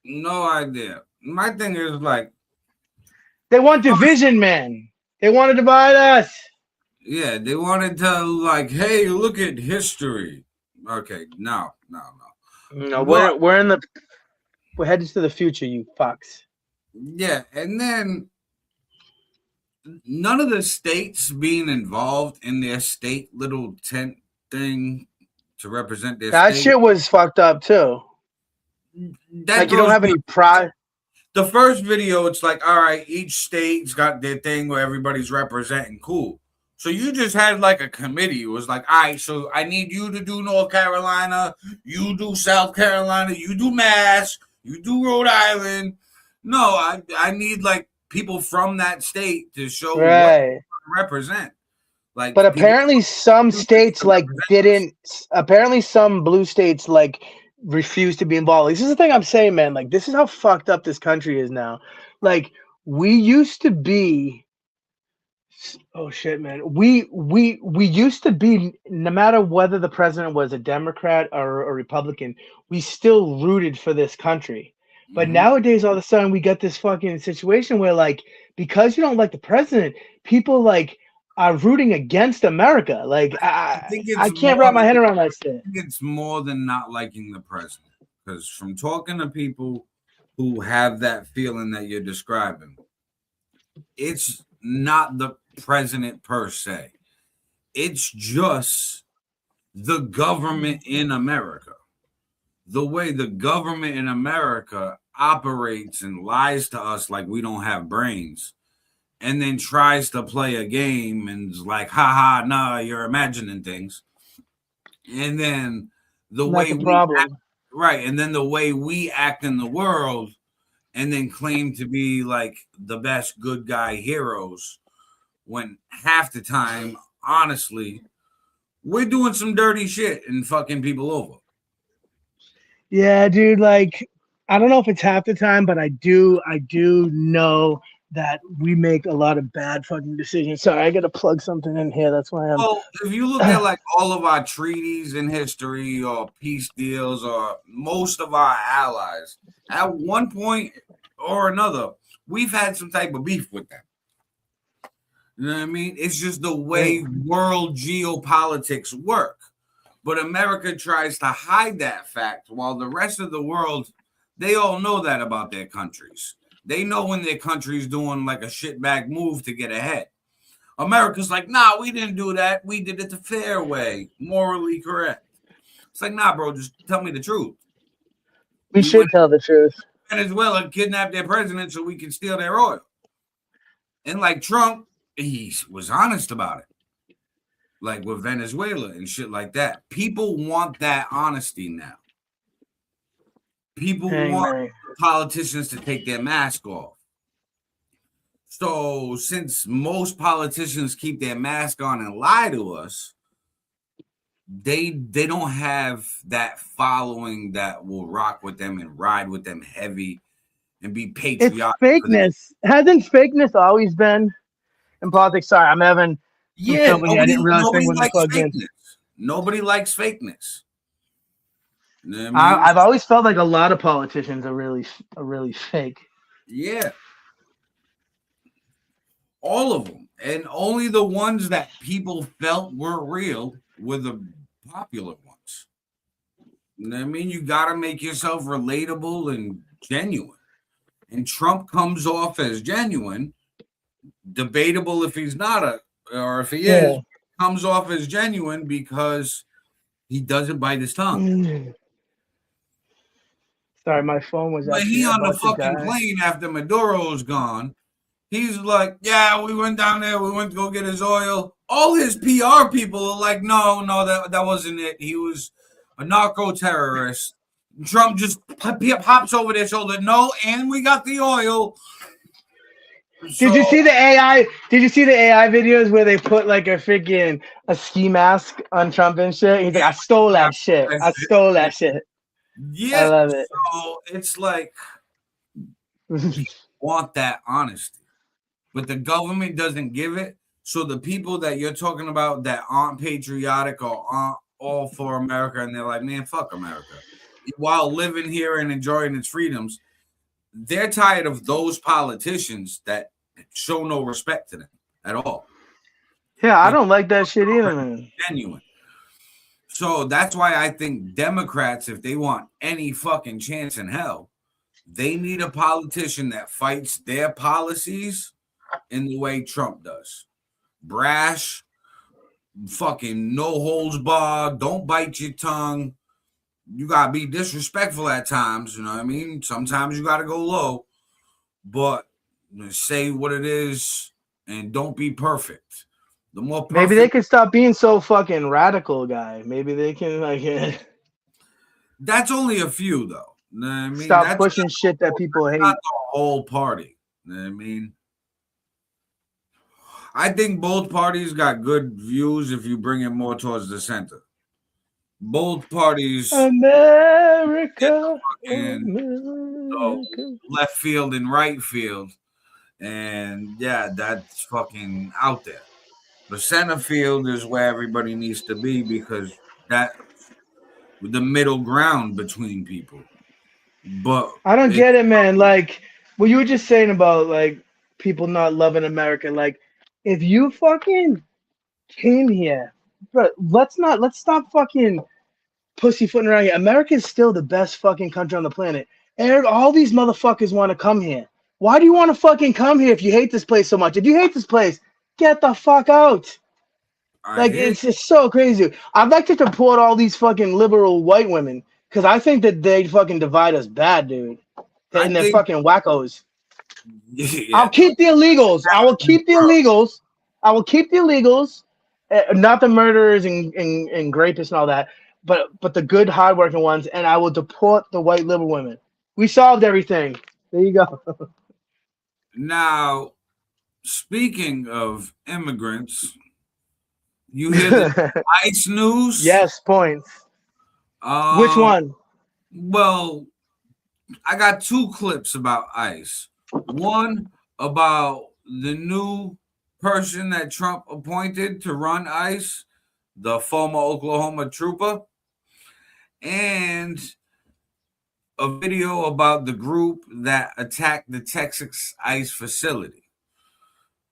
No idea. My thing is like, they want division, man. They want to divide us. Yeah, they wanted to like, hey, look at history. Okay, no. No, we're headed to the future, you fucks. Yeah, and then none of the states being involved in their state little tent thing to represent their that state. Shit was fucked up too. Like you don't have any pride. The first video, it's like, all right, each state's got their thing where everybody's representing. Cool. So you just had like a committee. It was like, all right, so I need you to do North Carolina, you do South Carolina, you do Mass, you do Rhode Island. No, I need like people from that state to show what they represent. Like, but apparently some states like didn't. Apparently some blue states like refused to be involved. This is the thing I'm saying, man. Like this is how fucked up this country is now. Like we used to be Oh shit, man. We used to be, no matter whether the president was a Democrat or a Republican, we still rooted for this country. But nowadays, all of a sudden, we got this fucking situation where, like, because you don't like the president, people like are rooting against America. Like, think I it's can't more wrap my head than, around that I shit. think it's more than not liking the president. Because from talking to people who have that feeling that you're describing, it's not the president per se. It's just the government in America. The way the government in America operates and lies to us like we don't have brains, and then tries to play a game and is like, haha, nah, you're imagining things. And then the And that's way a we act, problem. right, and then the way we act in the world, and then claim to be like the best good guy heroes, when half the time, honestly, we're doing some dirty shit and fucking people over. Yeah, dude. Like, I don't know if it's half the time, but I do know that we make a lot of bad fucking decisions. Sorry, I gotta plug something in here. That's why I'm. Well, if you look at like all of our treaties in history or peace deals or most of our allies, at one point or another, we've had some type of beef with them. You know what I mean? It's just the way world geopolitics work. But America tries to hide that fact while the rest of the world, they all know that about their countries. They know when their country's doing like a shitbag move to get ahead. America's like, nah, we didn't do that. We did it the fair way, morally correct. It's like, nah, bro, just tell me the truth. We should tell the truth. Venezuela kidnapped their president so we can steal their oil. And like Trump, he was honest about it. Like with Venezuela and shit like that. People want that honesty now. People want politicians to take their mask off. So since most politicians keep their mask on and lie to us, they don't have that following that will rock with them and ride with them heavy and be patriotic. It's fakeness. Hasn't fakeness always been in politics? Sorry, I'm having company. I didn't realize thing wasn't plugged in. Nobody likes fakeness. You know what I mean? I've always felt like a lot of politicians are really fake. Yeah. All of them. And only the ones that people felt were real were the popular ones. You know what I mean? You got to make yourself relatable and genuine. And Trump comes off as genuine. Debatable if he's not or if he is, comes off as genuine because he doesn't bite his tongue. Sorry, my phone was. But he on the fucking plane after Maduro's gone. He's like, yeah, we went down there. We went to go get his oil. All his PR people are like, no, that wasn't it. He was a narco terrorist. Trump just pops over their shoulder. No, and we got the oil. Did you see the AI? Did you see the AI videos where they put like a ski mask on Trump and shit? He's like, I stole that shit. I stole that shit. Yeah, I love it. So it's like, want that honesty, but the government doesn't give it. So the people that you're talking about that aren't patriotic or aren't all for America, and they're like, man, fuck America, while living here and enjoying its freedoms, they're tired of those politicians that show no respect to them at all. Yeah, I don't like that shit either, man. Genuine. So that's why I think Democrats, if they want any fucking chance in hell, they need a politician that fights their policies in the way Trump does. Brash, fucking no holds barred, don't bite your tongue. You gotta be disrespectful at times, you know what I mean? Sometimes you gotta go low, but say what it is and don't be perfect. The more perfect, maybe they could stop being so fucking radical, guy. Maybe they can like. That's only a few, though. You know what I mean? Stop pushing shit that people hate. Not the whole party. You know what I mean? I think both parties got good views if you bring it more towards the center. Both parties, America, and left field and right field, And yeah, that's fucking out there. The center field is where everybody needs to be because that's the middle ground between people. But I don't it, get it, man. Like what you were just saying about like people not loving America. Like if you fucking came here, bro, let's stop fucking pussyfooting around here. America is still the best fucking country on the planet. And all these motherfuckers want to come here. Why do you want to fucking come here if you hate this place so much? If you hate this place, get the fuck out. Like it's just so crazy. I'd like to deport all these fucking liberal white women because I think that they fucking divide us bad, dude. And they're fucking wackos. yeah. I'll keep the illegals. I will keep the illegals. I will keep the illegals, not the murderers and rapists and all that, but the good, hardworking ones. And I will deport the white liberal women. We solved everything. There you go. Now, speaking of immigrants, you hear the ICE news? Yes, points. Which one? Well, I got two clips about ICE. One about the new person that Trump appointed to run ICE, the former Oklahoma trooper, and a video about the group that attacked the Texas ICE facility.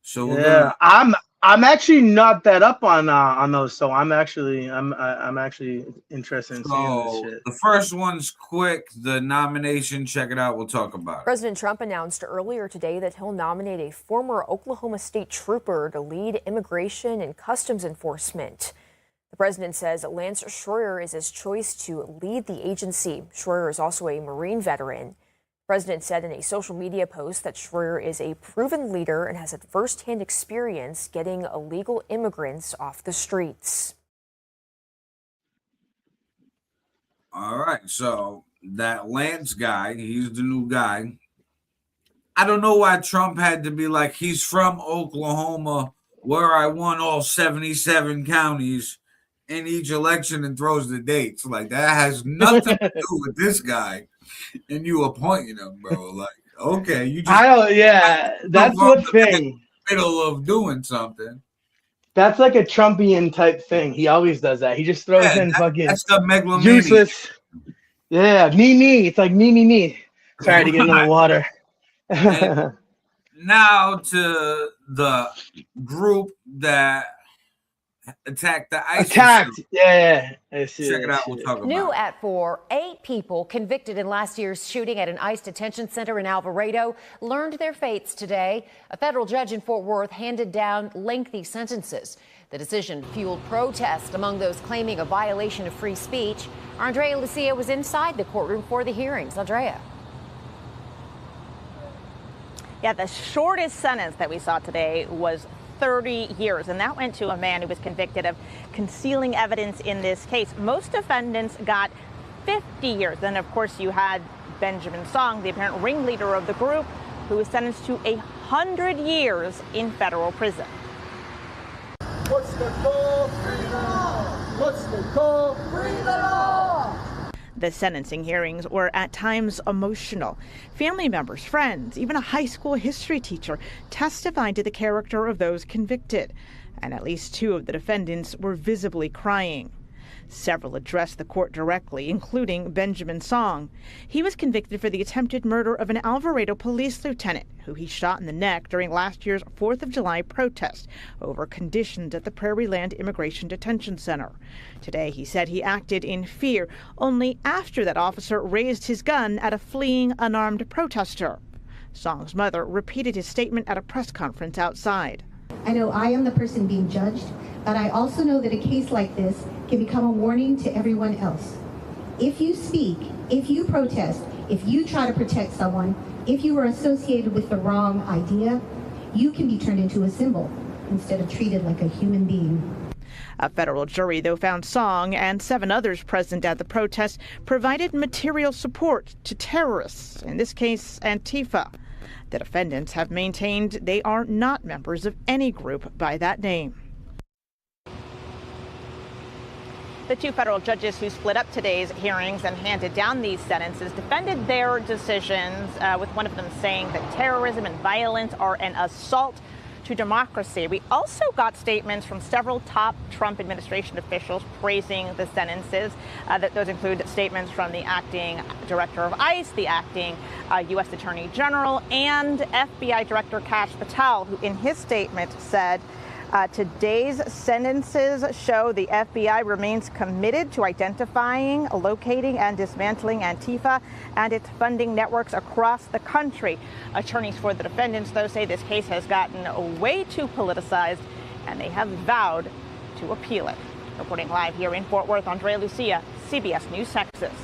So we're gonna. I'm actually not that up on those, so I'm actually interested in seeing this shit. The first one's quick. The nomination, check it out. We'll talk about it. President Trump announced earlier today that he'll nominate a former Oklahoma State trooper to lead immigration and customs enforcement. The president says Lance Schroyer is his choice to lead the agency. Schroyer is also a Marine veteran. The president said in a social media post that Schroyer is a proven leader and has had firsthand experience getting illegal immigrants off the streets. All right, so that Lance guy, he's the new guy. I don't know why Trump had to be like, he's from Oklahoma, where I won all 77 counties in each election and throws the dates. Like, that has nothing to do with this guy. And you appointing him, bro. Like, okay, you just that's what thing. Middle of doing something. That's like a Trumpian type thing. He always does that. He just throws in fucking that's the megalomania. Useless. Yeah, me. It's like me. Sorry to get into the water. Now to the group that attacked the ICE. Yeah. Check it out. We'll talk about it. New at 4, 8 people convicted in last year's shooting at an ICE detention center in Alvarado learned their fates today. A federal judge in Fort Worth handed down lengthy sentences. The decision fueled protest among those claiming a violation of free speech. Andrea Lucia was inside the courtroom for the hearings. Andrea. Yeah, the shortest sentence that we saw today was 30 years, and that went to a man who was convicted of concealing evidence in this case. Most defendants got 50 years. Then, of course, you had Benjamin Song, the apparent ringleader of the group, who was sentenced to 100 years in federal prison. What's the goal? Free the law. What's the goal? Free the law. The sentencing hearings were at times emotional. Family members, friends, even a high school history teacher testified to the character of those convicted, and at least 2 of the defendants were visibly crying. Several addressed the court directly, including Benjamin Song. He was convicted for the attempted murder of an Alvarado police lieutenant who he shot in the neck during last year's 4th of July protest over conditions at the Prairie Land Immigration Detention Center. Today, he said he acted in fear only after that officer raised his gun at a fleeing unarmed protester. Song's mother repeated his statement at a press conference outside. I know I am the person being judged, but I also know that a case like this can become a warning to everyone else. If you speak, if you protest, if you try to protect someone, if you are associated with the wrong idea, you can be turned into a symbol instead of treated like a human being. A federal jury, though, found Song and 7 others present at the protest provided material support to terrorists, in this case, Antifa. The defendants have maintained they are not members of any group by that name. The two federal judges who split up today's hearings and handed down these sentences defended their decisions, with one of them saying that terrorism and violence are an assault to democracy. We also got statements from several top Trump administration officials praising the sentences. Those include statements from the acting director of ICE, the acting U.S. Attorney General, and FBI Director Kash Patel, who in his statement said, today's sentences show the FBI remains committed to identifying, locating, and dismantling Antifa and its funding networks across the country. Attorneys for the defendants, though, say this case has gotten way too politicized, and they have vowed to appeal it. Reporting live here in Fort Worth, Andrea Lucia, CBS News, Texas.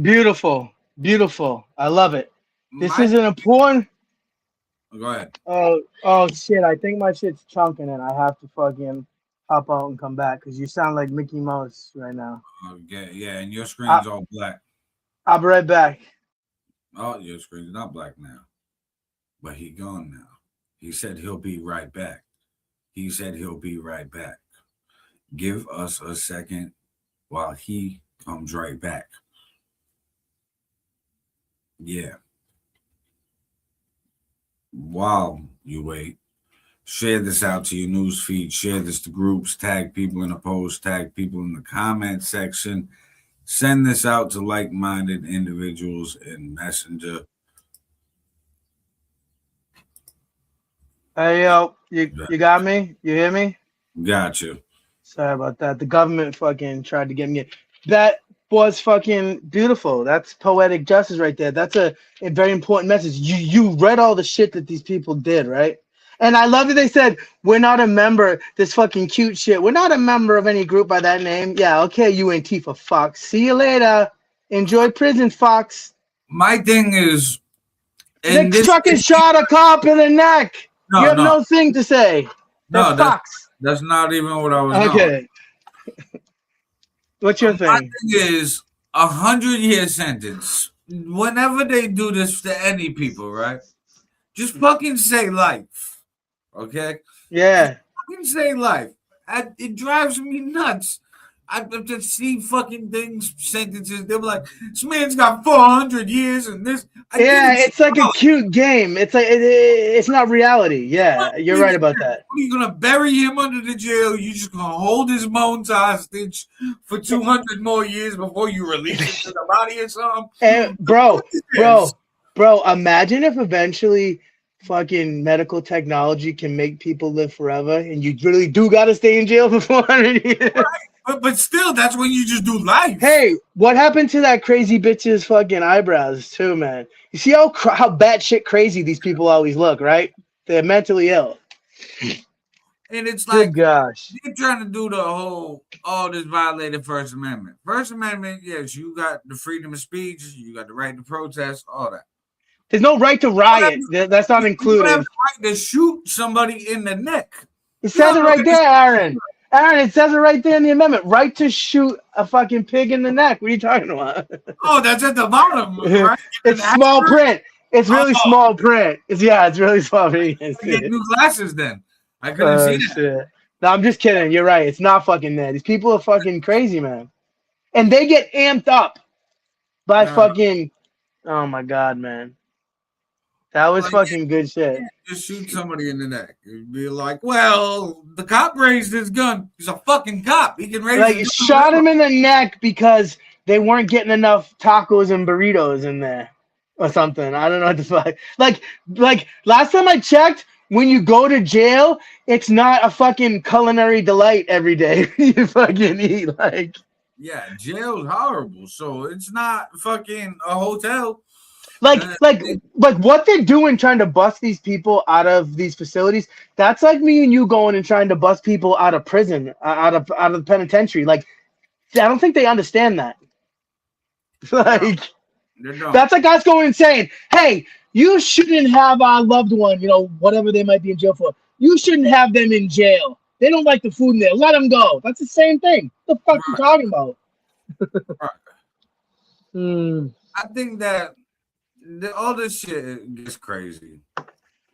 Beautiful. Beautiful. I love it. This is an important... Go ahead. Oh shit! I think my shit's chunking and I have to fucking hop out and come back because you sound like Mickey Mouse right now. Okay, yeah, and your screen's all black. I'll be right back. Oh, your screen's not black now, but he gone now. He said he'll be right back. He said he'll be right back. Give us a second while he comes right back. Yeah. While you wait, share this out to your news feed, share this to groups, tag people in the post, tag people in the comment section, send this out to like-minded individuals in Messenger. Hey yo, you got me? You hear me? Got you. Sorry about that. The government fucking tried to get me. That was fucking beautiful. That's poetic justice right there. That's a very important message. You read all the shit that these people did, right? And I love that they said, we're not a member, this fucking cute shit. We're not a member of any group by that name. Yeah, okay, you Antifa Fox. See you later. Enjoy prison, Fox. My thing is... They fucking shot a cop in the neck. You have no thing to say. No, Fox. That's not even what I was doing. Okay. What's your thing? My thing is 100-year sentence. Whenever they do this to any people, right? Just fucking say life. Okay? Yeah. Just fucking say life. It drives me nuts. I just see fucking things, sentences. They're like, this man's got 400 years and this. Yeah, it's like a cute game. It's like it's not reality. Yeah, you're right about that. Are you gonna bury him under the jail? You just gonna hold his bones hostage for 200 more years before you release him to the body or something? And bro, imagine if eventually fucking medical technology can make people live forever, and you really do got to stay in jail for 400 years. Right. But still, that's when you just do life. Hey, what happened to that crazy bitch's fucking eyebrows too, man? You see how batshit crazy these people always look, right? They're mentally ill. And it's like, good gosh, they're trying to do the whole, this violated First Amendment. First Amendment, yes, you got the freedom of speech, you got the right to protest, all that. There's no right to riot. That's not included. You have the right to shoot somebody in the neck. It says it right there, Aaron. Aaron, it says it right there in the amendment. Right to shoot a fucking pig in the neck. What are you talking about? Oh, that's at the bottom, right? It's small print. It's really small print. It's really small print. I get new glasses then. I couldn't see that. Shit. No, I'm just kidding. You're right. It's not fucking there. These people are fucking crazy, man. And they get amped up by fucking... Oh, my God, man. That was fucking good shit. Just shoot somebody in the neck. You'd be like, well, the cop raised his gun. He's a fucking cop. He can raise his gun. Shot him in the neck because they weren't getting enough tacos and burritos in there or something. I don't know what the fuck. Like last time I checked, when you go to jail, it's not a fucking culinary delight every day. You fucking eat Yeah, jail's horrible. So it's not fucking a hotel. Like what they're doing trying to bust these people out of these facilities, that's like me and you going and trying to bust people out of prison, out of the penitentiary. Like, I don't think they understand that. That's like us going and saying, hey, you shouldn't have our loved one, whatever they might be in jail for. You shouldn't have them in jail. They don't like the food in there. Let them go. That's the same thing. What the fuck are you talking about? I think that all this shit gets crazy,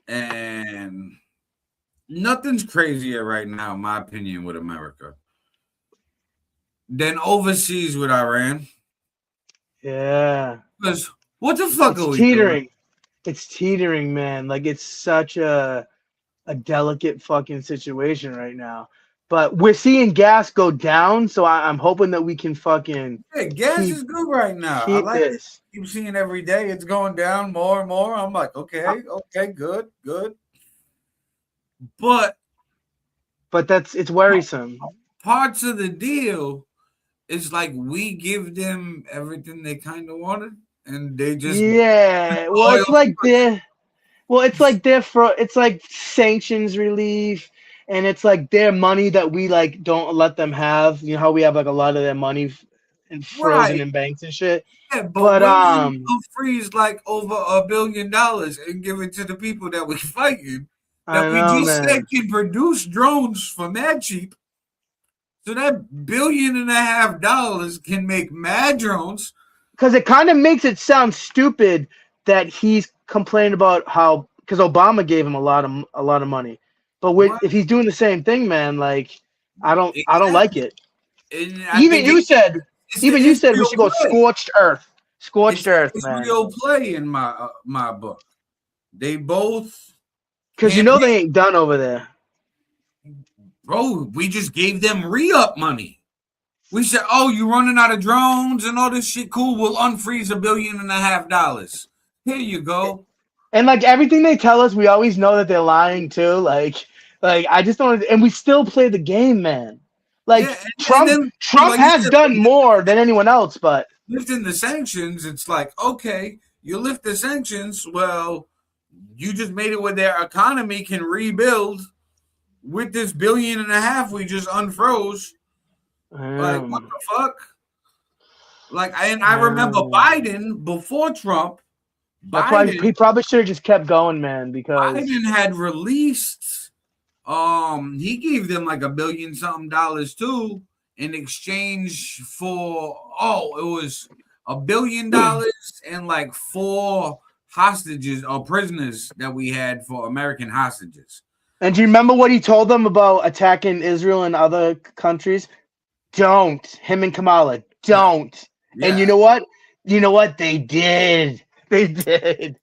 and Nothing's crazier right now, in my opinion, with America than overseas with Iran. Yeah. Because what the fuck It's are we doing? teetering. It's teetering, man. Like it's such a delicate fucking situation right now. But we're seeing gas go down, so I'm hoping that we can fucking Yeah, gas keep is good right now. I keep like it. this. Keep seeing every day it's going down more and more. I'm like, okay, good. But It's worrisome. parts of the deal is like we give them everything they kind of wanted, and they just Yeah. Well, oil. it's like sanctions relief, and it's like their money that we like don't let them have. You know how we have like a lot of their money and frozen Right. in banks and shit. Yeah, but But we're willing to freeze like over $1 billion and give it to the people that we fighting that I we know, just said man. can produce drones for mad cheap. So that $1.5 billion can make mad drones. Because it kind of makes it sound stupid that he's complaining about how because Obama gave him a lot of money, but if he's doing the same thing, man, like I don't like it. And I think it's the Even you said we Israel should go play. scorched earth, It's man. Israel play in my book. They both Because they ain't done over there. Bro, we just gave them re-up money. We said, oh, you running out of drones and all this shit? Cool, we'll unfreeze $1.5 billion. Here you go. And like everything they tell us, we always know that they're lying too. Like I just don't. And we still play the game, man. Like Yeah, and Trump then, Trump like you has said, done more than anyone else, but lifting the sanctions, it's like, okay, you lift the sanctions. Well, you just made it where their economy can rebuild with this $1.5 billion we just unfroze. Like, what the fuck? Like, I remember Biden before Trump. that's why he probably should have just kept going, man. Because Biden had released, he gave them like $1 billion something too in exchange for it was $1 billion and like 4 hostages or prisoners that we had for American hostages. And do you remember what he told them about attacking Israel and other countries? Don't. Him and Kamala. Don't. Yeah. And you know what? They did. They did.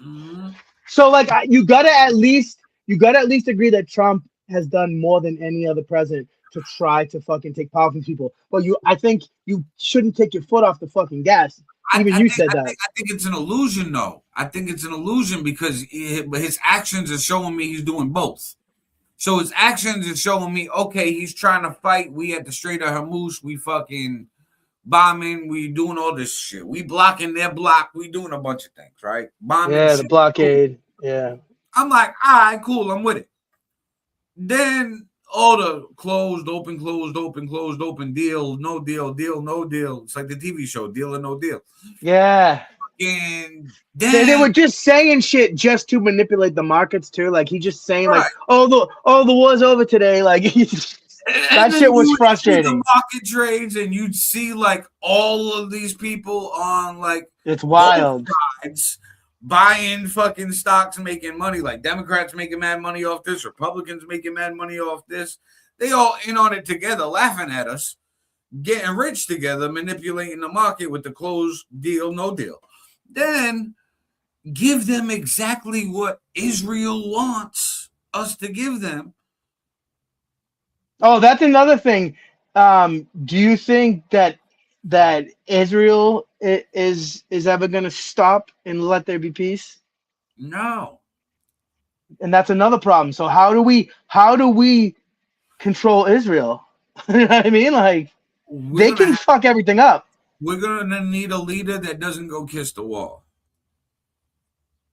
Mm-hmm. So like you gotta at least agree that Trump has done more than any other president to try to fucking take power from people. But I think you shouldn't take your foot off the fucking gas. Even you said that. I think it's an illusion, though. I think it's an illusion because his actions are showing me he's doing both. So his actions are showing me, okay, he's trying to fight. We at the Strait of Hormuz, we fucking bombing. We doing all this shit. We blocking their block. We doing a bunch of things, right? Bombing. Yeah, shit. the blockade. Yeah. I'm like, all right, cool. I'm with it. Then all the closed, open, deal, no deal, deal, no deal. It's like the TV show, Deal or No Deal. Yeah. And they were just saying shit just to manipulate the markets too. Like he just saying like, oh the war's over today. Like that shit was frustrating. The market trades, and you'd see like all of these people on like it's wild sides buying fucking stocks, making money. Like Democrats making mad money off this, Republicans making mad money off this. They all in on it together, laughing at us, getting rich together, manipulating the market with the closed deal, no deal. Then give them exactly what Israel wants us to give them. Oh, that's another thing. Do you think that Israel is ever going to stop and let there be peace? No. And that's another problem. So how do we control Israel? You know what I mean? Like they can fuck everything up. We're gonna need a leader that doesn't go kiss the wall.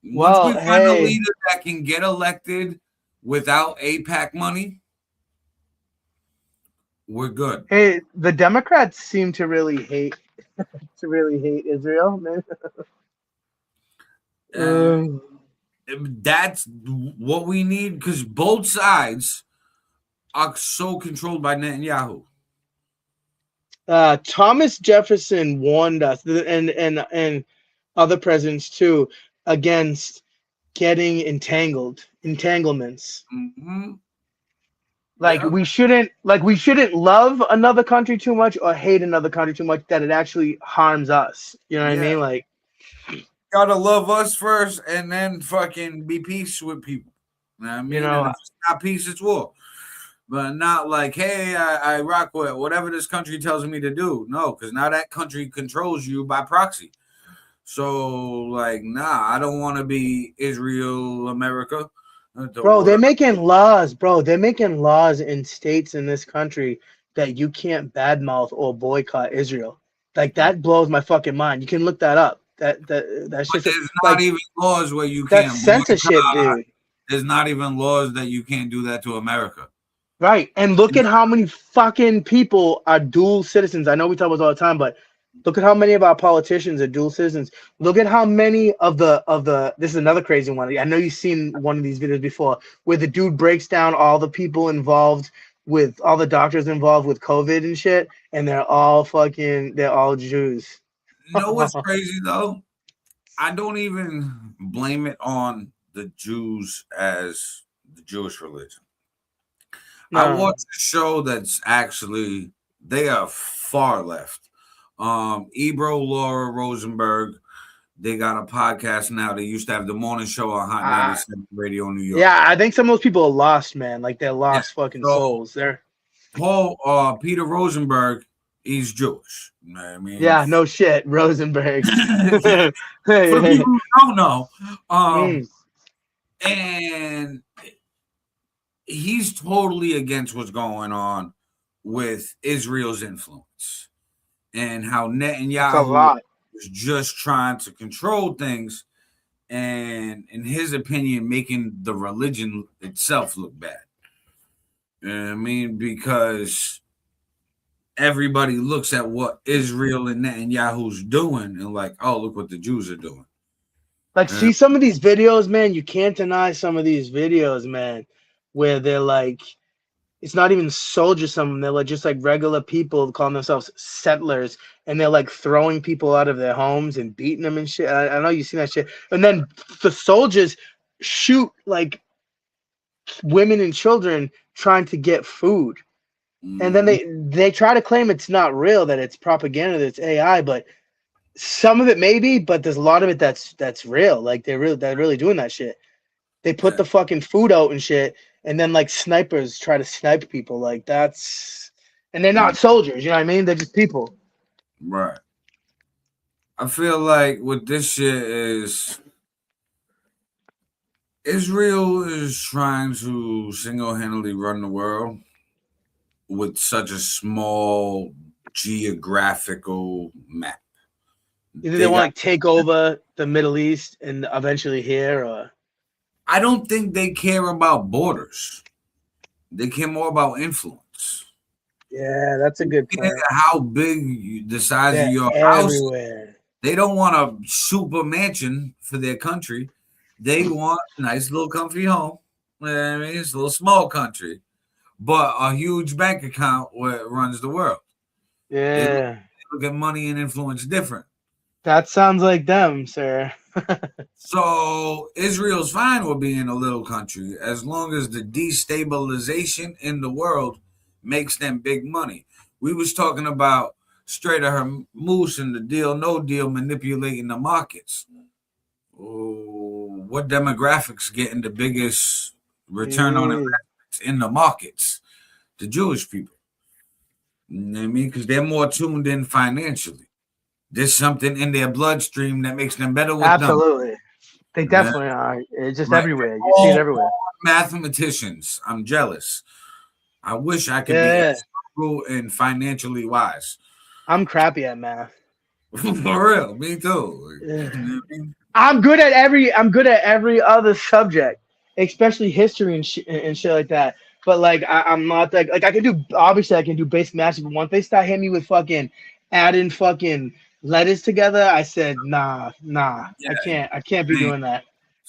Well, once we find a leader that can get elected without AIPAC money, we're good. Hey, the Democrats seem to really hate Israel, man. That's what we need because both sides are so controlled by Netanyahu. Thomas Jefferson warned us, and other presidents too, against getting entangled entanglements. Mm-hmm. Like we shouldn't love another country too much or hate another country too much that it actually harms us. You know what I mean? Like, gotta love us first and then fucking be peace with people. You know what I mean? And if it's not peace, it's war. But not like, hey, I rock with whatever this country tells me to do. No, because now that country controls you by proxy. So, like, nah, I don't want to be Israel, America. bro, they're making laws, bro. They're making laws in states in this country that you can't badmouth or boycott Israel. Like that blows my fucking mind. You can look that up. That's just there's like not even laws where you that's can't censorship, boycott. dude. There's not even laws that you can't do that to America. Right. And look at how many fucking people are dual citizens. I know we talk about this all the time, but look at how many of our politicians are dual citizens. Look at how many of the this is another crazy one. I know you've seen one of these videos before where the dude breaks down all the people involved with all the doctors involved with COVID and shit, and they're all Jews. You know what's crazy though? I don't even blame it on the Jews as the Jewish religion. No. I watched a show that's actually they are far left. Ebro, Laura Rosenberg, they got a podcast now. They used to have the morning show on Hot 97 Radio New York. Yeah, I think some of those people are lost, man. Like they're lost fucking souls. They're Peter Rosenberg, he's Jewish. You know what I mean? Yeah, no shit, Rosenberg. For the people who don't know, and he's totally against what's going on with Israel's influence and how Netanyahu is just trying to control things and, in his opinion, making the religion itself look bad. You know what I mean? Because everybody looks at what Israel and Netanyahu's doing and like, oh, look what the Jews are doing. Like, see some of these videos, man. You can't deny some of these videos, man, where they're like, it's not even soldiers. Some of them, they're like just like regular people calling themselves settlers, and they're like throwing people out of their homes and beating them and shit. I know you've seen that shit. And then the soldiers shoot like women and children trying to get food. And then they try to claim it's not real, that it's propaganda, that it's AI, but some of it maybe, but there's a lot of it that's real. Like they're really doing that shit. They put the fucking food out and shit, and then like snipers try to snipe people. Like that's, and they're not soldiers, you know what I mean? They're just people. Right. I feel like what this shit is, Israel is trying to single-handedly run the world with such a small geographical map. Either they want to take over the Middle East and eventually here, or I don't think they care about borders. They care more about influence. Yeah, that's a good point. How big the size of your house. They don't want a super mansion for their country. They want a nice little comfy home. You know what I mean, it's a little small country, but a huge bank account where it runs the world. Yeah. They look at money and influence different. That sounds like them, sir. So Israel's fine with being a little country as long as the destabilization in the world makes them big money. We was talking about Strait of Hormuz and the deal, no deal, manipulating the markets. Oh, what demographics getting the biggest return on investments in the markets? The Jewish people. You know what I mean? Because they're more tuned in financially. There's something in their bloodstream that makes them better with Absolutely. They definitely are. It's just everywhere. You see it everywhere. Mathematicians. I'm jealous. I wish I could be true and financially wise. I'm crappy at math. For real, me too. Yeah. I'm good at every other subject, especially history and shit like that. But like I'm not like I can do, obviously I can do basic math, but once they start hitting me with fucking adding fucking letters together, I said nah. Yeah, I can't be doing that.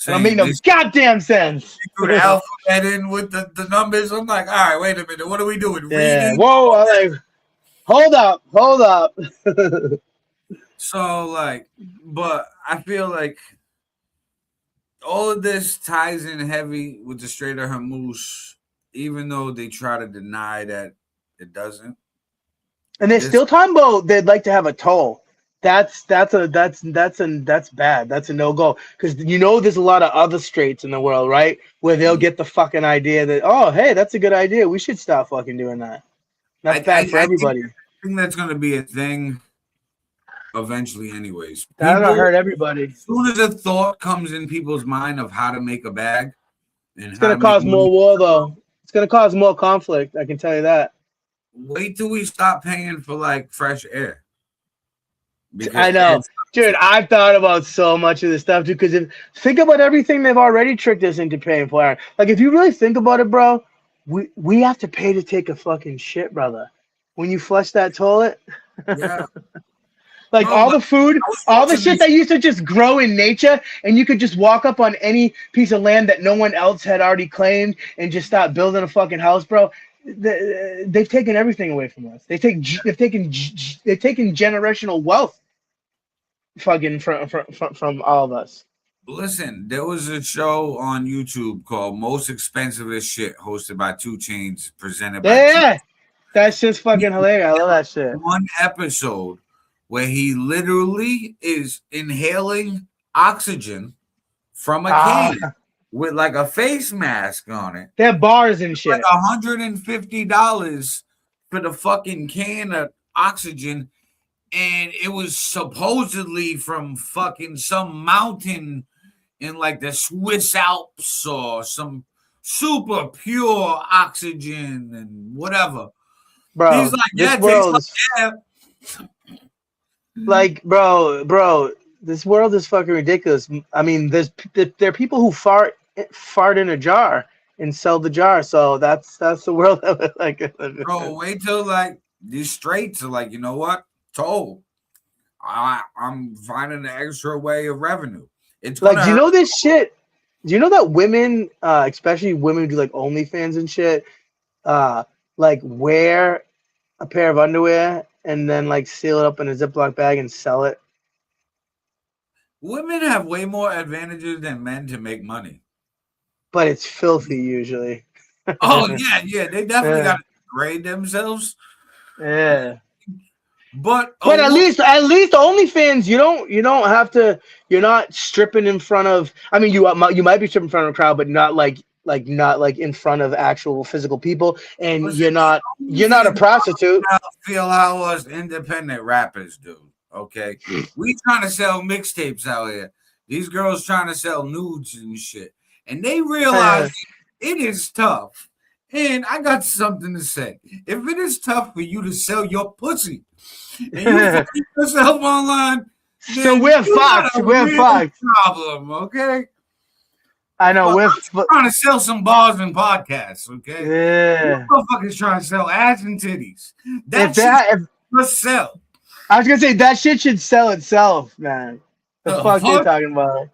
It don't make no goddamn sense. You threw the alphabet in with the numbers. I'm like, all right, wait a minute, what are we doing? Yeah. Reading? Whoa, I'm like, hold up. So like, but I feel like all of this ties in heavy with the Strait of Hormuz, even though they try to deny that it doesn't. And they're still talking about they'd like to have a toll. That's bad. That's a no go because there's a lot of other straits in the world, right? Where they'll get the fucking idea that hey, that's a good idea. We should stop fucking doing that. That's bad for everybody. I think that's going to be a thing eventually, anyways. That'll hurt everybody. As soon as a thought comes in people's mind of how to make a bag, and it's going to cause more war, though. It's going to cause more conflict. I can tell you that. Wait till we stop paying for like fresh air. I know, dude. I've thought about so much of this stuff, dude. Because think about everything they've already tricked us into paying for. Like, if you really think about it, bro, we have to pay to take a fucking shit, brother. When you flush that toilet, yeah. Like all the food, all the shit that used to just grow in nature, and you could just walk up on any piece of land that no one else had already claimed and just start building a fucking house, bro. They've taken everything away from us. They've taken generational wealth, fucking from all of us. Listen, there was a show on YouTube called Most Expensivest Shit, hosted by 2 Chainz, presented by Yeah, that's just fucking hilarious. I love that shit. One episode where he literally is inhaling oxygen from a cave with like a face mask on it. They're bars and shit. Like $150 for the fucking can of oxygen, and it was supposedly from fucking some mountain in like the Swiss Alps or some super pure oxygen and whatever. Bro, he's like, this world is like, bro, this world is fucking ridiculous. I mean, there are people who fart in a jar and sell the jar. So that's the world of it. Like, bro, wait till like these straits are like, you know what? Toll. I'm finding an extra way of revenue. It's like, do you know this shit? Do you know that women, especially women who do like OnlyFans and shit, like wear a pair of underwear and then like seal it up in a Ziploc bag and sell it? Women have way more advantages than men to make money. But it's filthy usually. Oh yeah, they definitely got to grade themselves. Yeah. But at least OnlyFans, you don't have to. You're not stripping in front of. I mean, you might be stripping in front of a crowd, but not like in front of actual physical people. And you're not a prostitute. I feel how us independent rappers do. Okay, we trying to sell mixtapes out here. These girls trying to sell nudes and shit, and they realize it is tough. And I got something to say. If it is tough for you to sell your pussy and you put yourself online, so we're fucked. We're fucked. Problem, okay? I know. We're trying to sell some bars and podcasts, okay? Yeah. Motherfuckers trying to sell ass and titties. That must sell. I was gonna say that shit should sell itself, man. The fuck you talking about?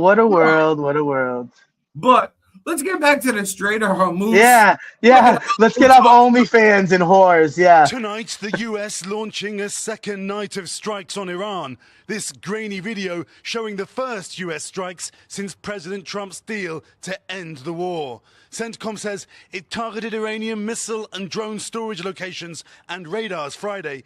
What a world! What a world! But let's get back to the Strait of Hormuz. Yeah. Let's get off OnlyFans and whores. Yeah. Tonight, the U.S. launching a second night of strikes on Iran. This grainy video showing the first U.S. strikes since President Trump's deal to end the war. CENTCOM says it targeted Iranian missile and drone storage locations and radars Friday.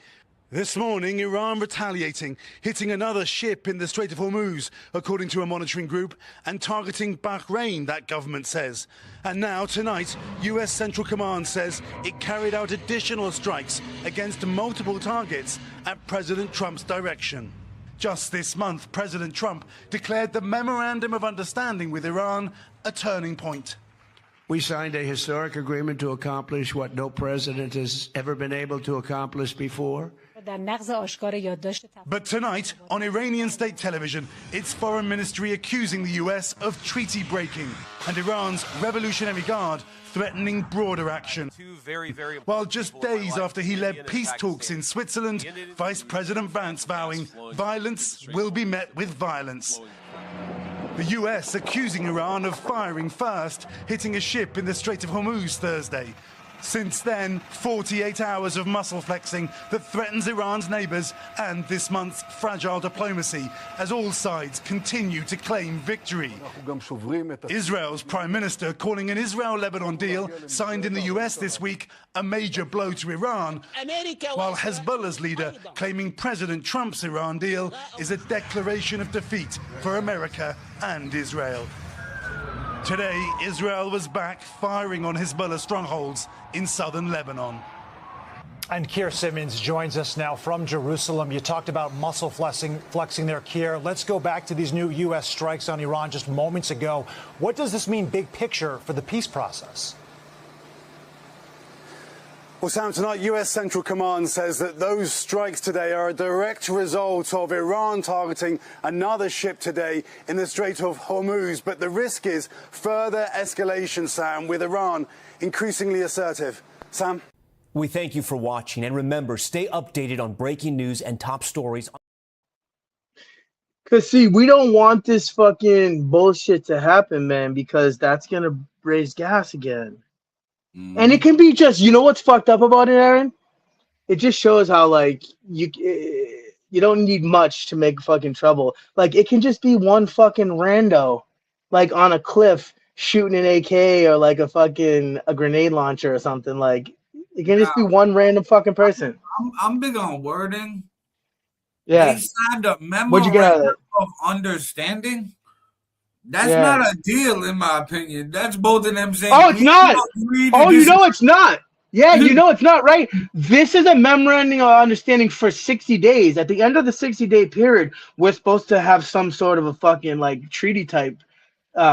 This morning, Iran retaliating, hitting another ship in the Strait of Hormuz, according to a monitoring group, and targeting Bahrain, that government says. And now, tonight, U.S. Central Command says it carried out additional strikes against multiple targets at President Trump's direction. Just this month, President Trump declared the Memorandum of Understanding with Iran a turning point. We signed a historic agreement to accomplish what no president has ever been able to accomplish before. But tonight, on Iranian state television, its foreign ministry accusing the US of treaty breaking and Iran's Revolutionary Guard threatening broader action. While just days after he led peace talks in Switzerland, Vice President Vance vowing violence will be met with violence. The US accusing Iran of firing first, hitting a ship in the Strait of Hormuz Thursday. Since then, 48 hours of muscle flexing that threatens Iran's neighbours and this month's fragile diplomacy as all sides continue to claim victory. Israel's Prime Minister calling an Israel-Lebanon deal signed in the US this week a major blow to Iran, while Hezbollah's leader claiming President Trump's Iran deal is a declaration of defeat for America and Israel. Today, Israel was back firing on Hezbollah strongholds in southern Lebanon. And Keir Simmons joins us now from Jerusalem. You talked about muscle flexing there, Keir. Let's go back to these new U.S. strikes on Iran just moments ago. What does this mean big picture for the peace process? Well, Sam, tonight U.S. Central Command says that those strikes today are a direct result of Iran targeting another ship today in the Strait of Hormuz. But the risk is further escalation, Sam, with Iran increasingly assertive. Sam? We thank you for watching. And remember, stay updated on breaking news and top stories. Because, see, we don't want this fucking bullshit to happen, man, because that's going to raise gas again. And it can be just, you know what's fucked up about it, Aaron? It just shows how, like, you don't need much to make fucking trouble. Like, it can just be one fucking rando, like, on a cliff shooting an AK or, like, a grenade launcher or something. Like, it can just be one random fucking person. I'm big on wording. Yeah. They signed a What'd you get out of memorandum it? of understanding. That's not a deal, in my opinion. That's both of them saying. Oh, it's not. Oh, you know it's not. Yeah, you know it's not, right? This is a memorandum of understanding for 60 days. At the end of the 60-day period, we're supposed to have some sort of a fucking, like, treaty type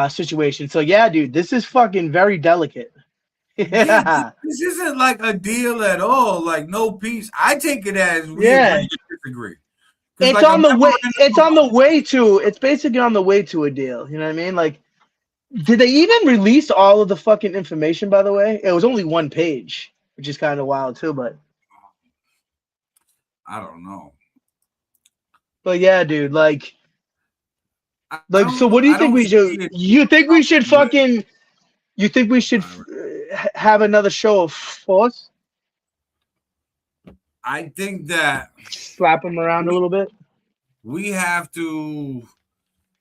situation. So, yeah, dude, this is fucking very delicate. Yeah. This isn't like a deal at all. Like, no peace. I take it as we agree to disagree. It's like on the way. It's on the way to. It's basically on the way to a deal. You know what I mean? Like, did they even release all of the fucking information? By the way, it was only one page, which is kind of wild too. But I don't know. But yeah, dude. Like, so what do you think we should? You think we should fucking? You think we should have another show of force? I think that slap him around a little bit. We have to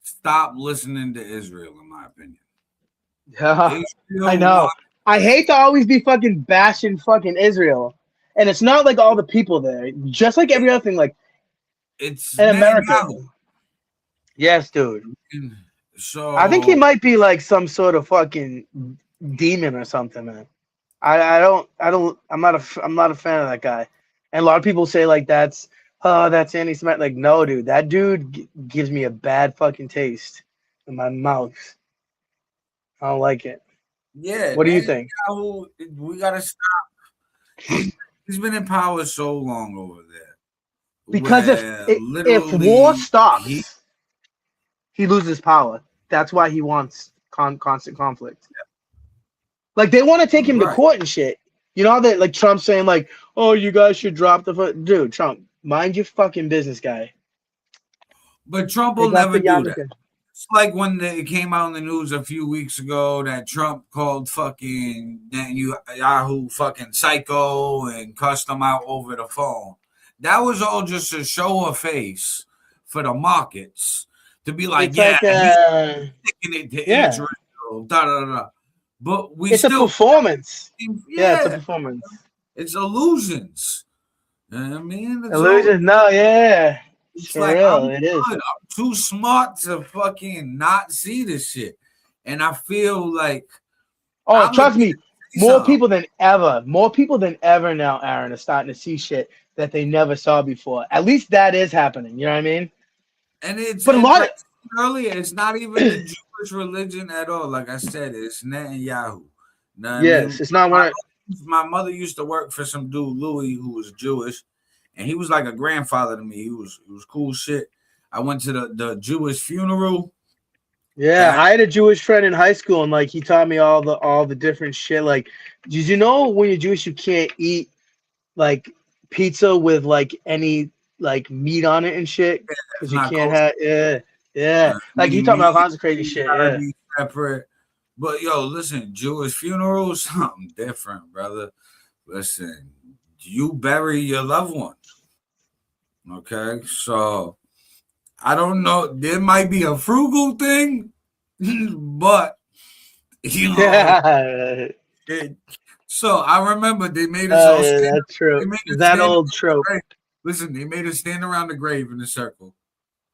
stop listening to Israel, in my opinion. Yeah, I know. I hate to always be fucking bashing fucking Israel, and it's not like all the people there. Just like every other thing, like it's in America. Yes, dude. So I think he might be like some sort of fucking demon or something, man. I'm not a fan of that guy. And a lot of people say like that's anti-Semitic. Like, no, dude, that dude gives me a bad fucking taste in my mouth. I don't like it. Yeah. What do you think? We gotta stop. He's been in power so long over there. Because if war stops, he loses power. That's why he wants constant conflict. Yeah. Like, they want to take him to court and shit. You know that, like, Trump's saying, like, oh, you guys should drop the foot. Dude, Trump, mind your fucking business, guy. But Trump will never do that. It's like when it came out in the news a few weeks ago that Trump called fucking Yahoo fucking psycho and cussed him out over the phone. That was all just a show of face for the markets to be like, he's sticking it to Israel, da-da-da. But it's a performance. Yeah, it's a performance. It's illusions. You know what I mean? It's illusions. No, yeah. It's for like, real. It is. I'm too smart to fucking not see this shit. And I feel like trust me, more people than ever now, Aaron, are starting to see shit that they never saw before. At least that is happening. You know what I mean? And it's but a lot of earlier, it's not even the Jewish religion at all. Like I said, it's Netanyahu. Yes, it's not one. My mother used to work for some dude, Louis, who was Jewish, and he was like a grandfather to me. He was cool shit. I went to the Jewish funeral. Yeah, I had a Jewish friend in high school, and like he taught me all the different shit. Like, did you know when you're Jewish you can't eat like pizza with like any like meat on it and shit because you can't have like he taught me all kinds of crazy shit. Yeah, separate. But yo, listen, Jewish funerals, something different, brother. Listen, you bury your loved one. Okay, so I don't know. There might be a frugal thing, but you know. Yeah, So I remember they made us all yeah, stand. that's true. They made us That stand around old the trope. grave. Listen, they made us stand around the grave in a circle,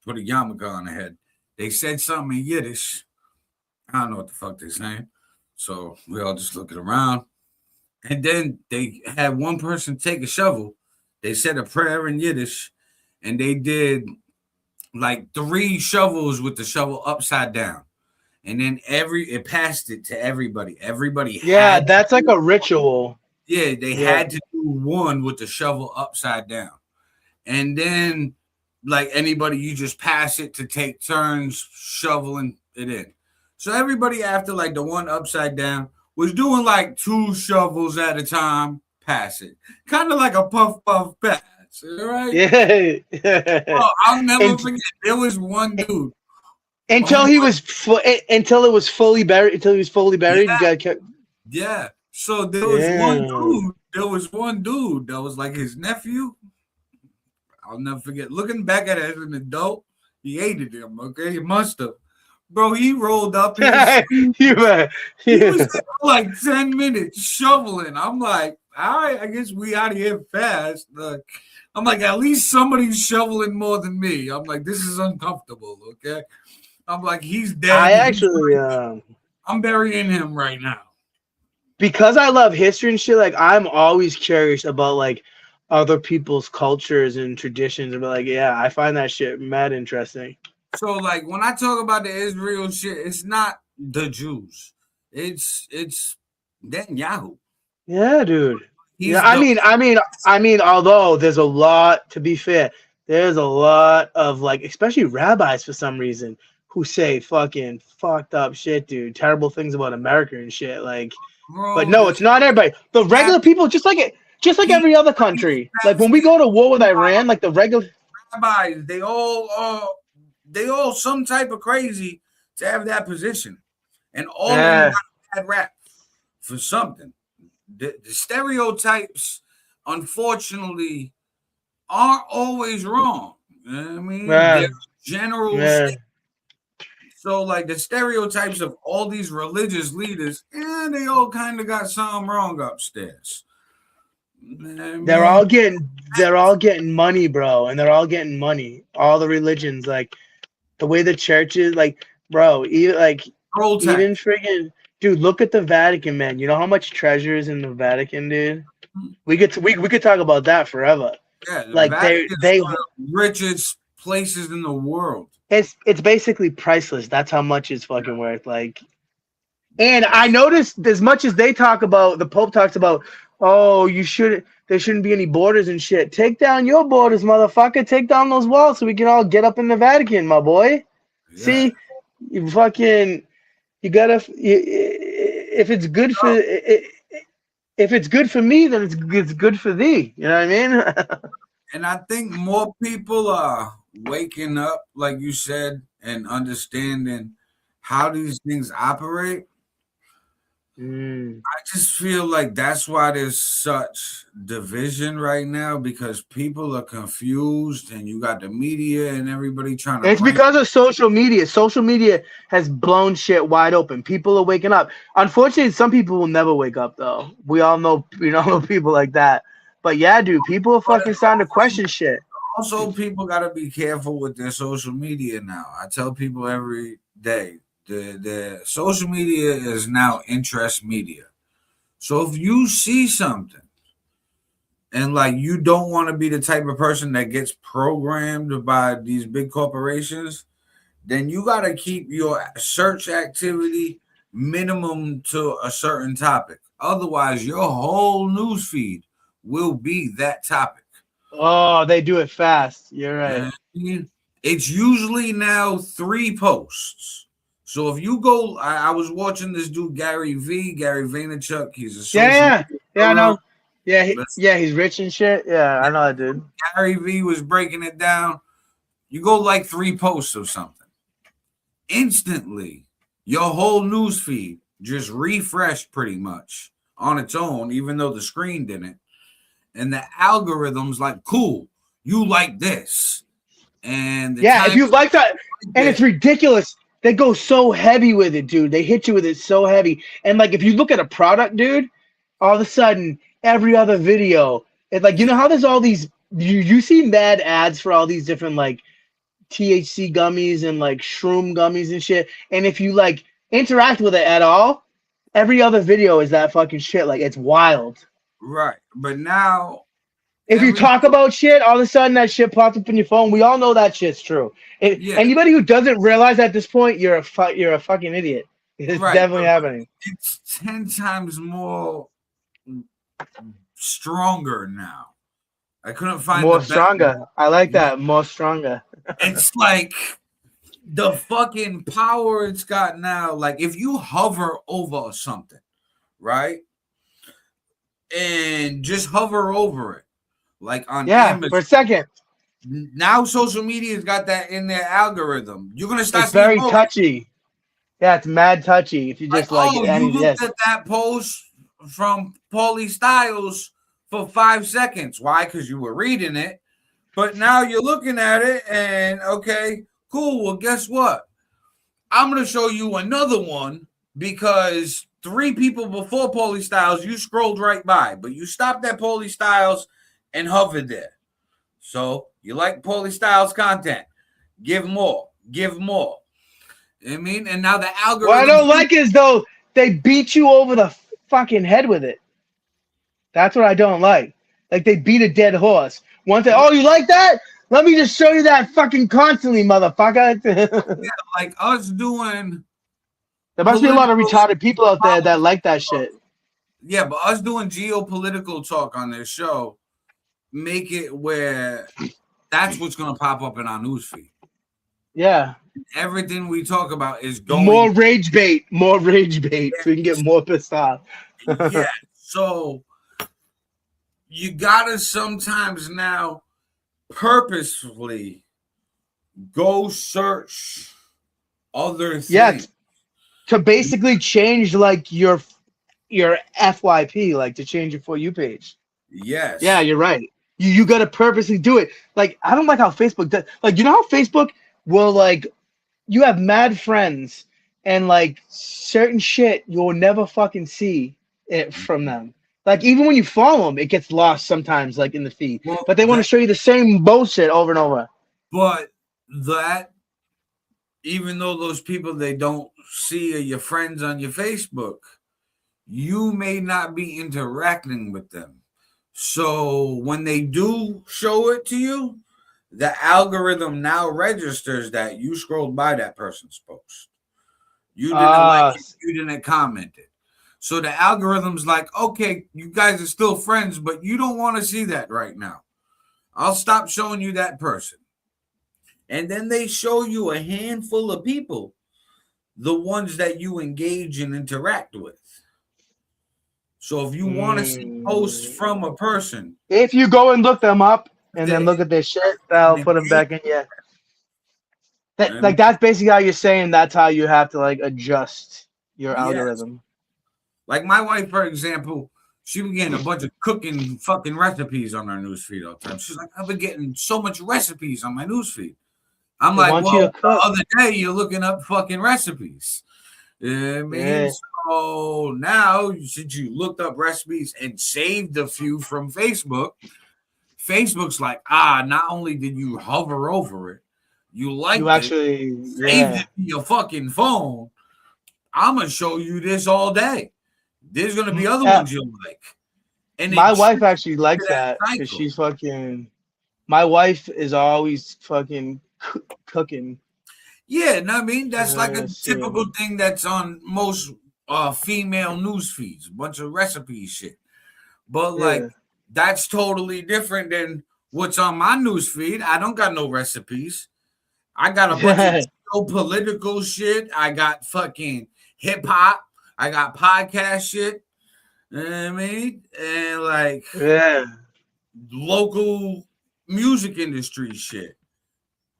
put a yarmulke on the head. They said something in Yiddish. I don't know what the fuck they're saying. So we all just looking around. And then they had one person take a shovel. They said a prayer in Yiddish, and they did like 3 shovels with the shovel upside down. And then it passed it to everybody. Everybody Yeah, had to that's like do a ritual. Yeah, they Yeah. had to do one with the shovel upside down. And then like anybody, you just pass it to take turns shoveling it in. So everybody after like the one upside down was doing like 2 shovels at a time, pass it. Kind of like a puff pass. All right. Yeah. Oh, I'll never And- forget. There was one dude. until he was until it was fully buried. Until he was fully buried, you got kept. Yeah. So there was one Yeah. dude. There was one dude that was like his nephew. I'll never forget. Looking back at it as an adult, he hated him. Okay, he must have. Bro, he rolled up his sleeve. He was there for like 10 minutes shoveling. I'm like, all right, I guess we out of here fast. I'm like, at least somebody's shoveling more than me. I'm like, this is uncomfortable. Okay. I'm like, he's dead. I actually, I'm burying him right now. because I love history and shit. Like, I'm always curious about like other people's cultures and traditions. And be like, yeah, I find that shit mad interesting. So, like, when I talk about the Israel shit, it's not the Jews. It's Netanyahu. Yeah, dude. He's Yeah, I mean, although there's a lot, to be fair, there's a lot of like, especially rabbis for some reason, who say fucking fucked up shit, dude. Terrible things about America and shit. Like, Bro, but no, it's not everybody. The regular people, just like every other country. Like when we go to war with Iran, like the regular rabbis, they all some type of crazy to have that position, and all of them got a bad rap for something. The stereotypes, unfortunately, aren't always wrong. You know what I mean? They're general statements. So, like the stereotypes of all these religious leaders, they all kind of got something wrong upstairs. You know what I mean? they're all getting money, bro, and they're all getting money. All the religions, like the way the church is, like, bro, even friggin' dude, look at the Vatican, man. You know how much treasure is in the Vatican, dude? We could talk about that forever. Yeah, the like they one of the richest places in the world. It's basically priceless. That's how much it's fucking worth. Like, and I noticed as much as they talk about, the Pope talks about, oh, there shouldn't be any borders and shit. Take down your borders, motherfucker. Take down those walls so we can all get up in the Vatican, my boy. Yeah. See, you gotta. If it's good for if it's good for me, then it's good for thee. You know what I mean? And I think more people are waking up, like you said, and understanding how these things operate. I just feel like that's why there's such division right now, because people are confused and you got the media and everybody trying to. It's because of social media. Social media has blown shit wide open. People are waking up. Unfortunately, some people will never wake up, though. We all know people like that. But yeah, dude, people are fucking starting to question shit. Also, people got to be careful with their social media now. I tell people every day, the social media is now interest media. So if you see something and like you don't want to be the type of person that gets programmed by these big corporations, then you got to keep your search activity minimum to a certain topic. Otherwise, your whole news feed will be that topic. Oh, they do it fast. You're right. It's usually now 3 posts. So if you go, I was watching this dude Gary Vaynerchuk. He's a social I know. Yeah, he's rich and shit. Yeah, I know that dude. Gary V was breaking it down. You go like 3 posts or something. Instantly, your whole news feed just refreshed pretty much on its own, even though the screen didn't. And the algorithm's like, cool, you like this. And the Yeah, if you like that, and it's ridiculous. They go so heavy with it, dude. They hit you with it so heavy. And like, if you look at a product, dude, all of a sudden, every other video, it's like, you know how there's all these, you see mad ads for all these different like THC gummies and like shroom gummies and shit. And if you like interact with it at all, every other video is that fucking shit. Like, it's wild. Right. But now, if you talk about shit, all of a sudden that shit pops up in your phone. We all know that shit's true. Anybody who doesn't realize at this point, you're a fucking idiot. It's definitely happening. It's 10 times more stronger now. I couldn't find more the best stronger. I like that. More stronger. It's like the fucking power it's got now. Like if you hover over something, right? And just hover over it. Like on Amazon. For a second. Now social media's got that in their algorithm. You're gonna start. It's very touchy. Yeah, it's mad touchy. If you just like you looked at that post from Paulie Styles for 5 seconds. Why? Because you were reading it. But now you're looking at it and okay, cool. Well, guess what? I'm gonna show you another one because 3 people before Paulie Styles, you scrolled right by, but you stopped at Paulie Styles and hovered there. So you like Paulie Styles content. Give more. Give more. I mean, and now the algorithm. What I don't like is though they beat you over the fucking head with it. That's what I don't like. Like they beat a dead horse. One thing, oh, you like that? Let me just show you that fucking constantly, motherfucker. Yeah, like us doing. There must be a lot of retarded people out there that like that shit. Yeah, but us doing geopolitical talk on this show make it where that's what's going to pop up in our newsfeed. Yeah. Everything we talk about is going more rage bait, so we can get more pissed off. Yeah. So you gotta sometimes now purposefully go search other things. Yeah, to basically change like your FYP, like to change your For You page. Yes. Yeah, you're right. You got to purposely do it. Like, I don't like how Facebook does. Like, you know how Facebook will, like, you have mad friends and, like, certain shit you'll never fucking see it from them. Like, even when you follow them, it gets lost sometimes, like, in the feed. Well, but they want to show you the same bullshit over and over. But that, even though those people they don't see are your friends on your Facebook, you may not be interacting with them. So when they do show it to you, the algorithm now registers that you scrolled by that person's post. You didn't like it, you didn't comment it. So the algorithm's like, okay, you guys are still friends, but you don't want to see that right now. I'll stop showing you that person. And then they show you a handful of people, the ones that you engage and interact with. So if you want to see posts from a person, if you go and look them up and then look at their shit, that'll put them back in. Yeah, like that's basically how you're saying. That's how you have to like adjust your algorithm. Like my wife, for example, she was getting a bunch of cooking fucking recipes on our newsfeed all the time. She's like, I've been getting so much recipes on my newsfeed. I'm like, well, the other day you're looking up fucking recipes. I mean, so now since you looked up recipes and saved a few from Facebook, Facebook's like, not only did you hover over it, you actually saved it to your fucking phone. I'm gonna show you this all day. There's gonna be other ones you'll like. And my wife actually likes that because she's fucking. My wife is always fucking cooking. Yeah, no, I mean that's like a typical thing that's on most female news feeds, a bunch of recipe shit. But like that's totally different than what's on my news feed. I don't got no recipes. I got a bunch of political shit. I got fucking hip hop. I got podcast shit. You know what I mean? And like local music industry shit.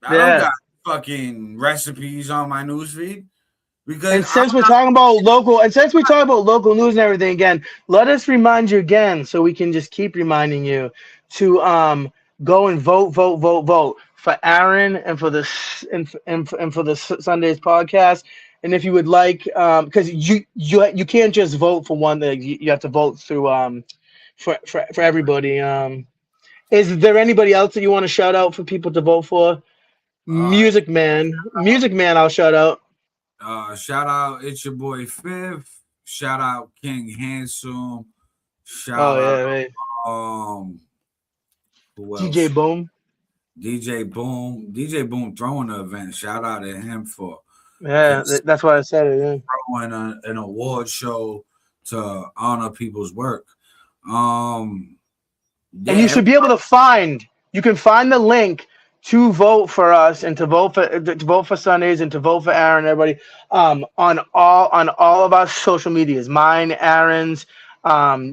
I don't got fucking recipes on my newsfeed. Because And since we're talking about local news and everything again, let us remind you again, so we can just keep reminding you to go and vote for Aaron and for the and for the SunDaze podcast. And if you would like, because you can't just vote for one thing, you have to vote through for everybody. Is there anybody else that you want to shout out for people to vote for? Music Man, I'll shout out. Shout out, it's your boy Fifth. Shout out King Handsome. Oh Shout yeah, out right. Who else? DJ Boom. DJ Boom throwing the event. Shout out to him for That's why I said it. Yeah. throwing an award show to honor people's work. And you should be able to find. You can find the link to vote for us and to vote for SunDaze and to vote for Aaron and everybody on all of our social medias. Mine, Aaron's,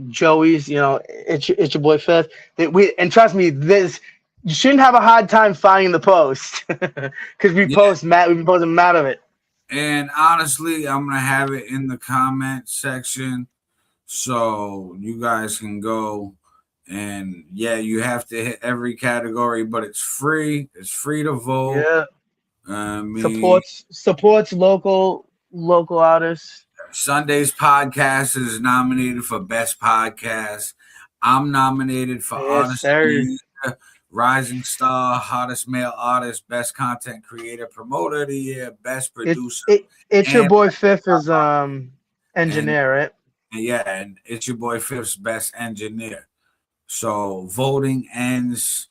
Joey's. It's your boy Fifth. And trust me, you shouldn't have a hard time finding the post because we've been posting mad of it. And honestly, I'm gonna have it in the comment section so you guys can go. And yeah, you have to hit every category, but it's free. It's free to vote. Yeah. I mean, supports local artists. SunDaze podcast is nominated for best podcast. I'm nominated for Honest Media, Rising Star, Hottest Male Artist, Best Content Creator, Promoter of the Year, Best Producer. It's your boy Fifth is engineer, right? And it's your boy Fifth's Best Engineer. So voting ends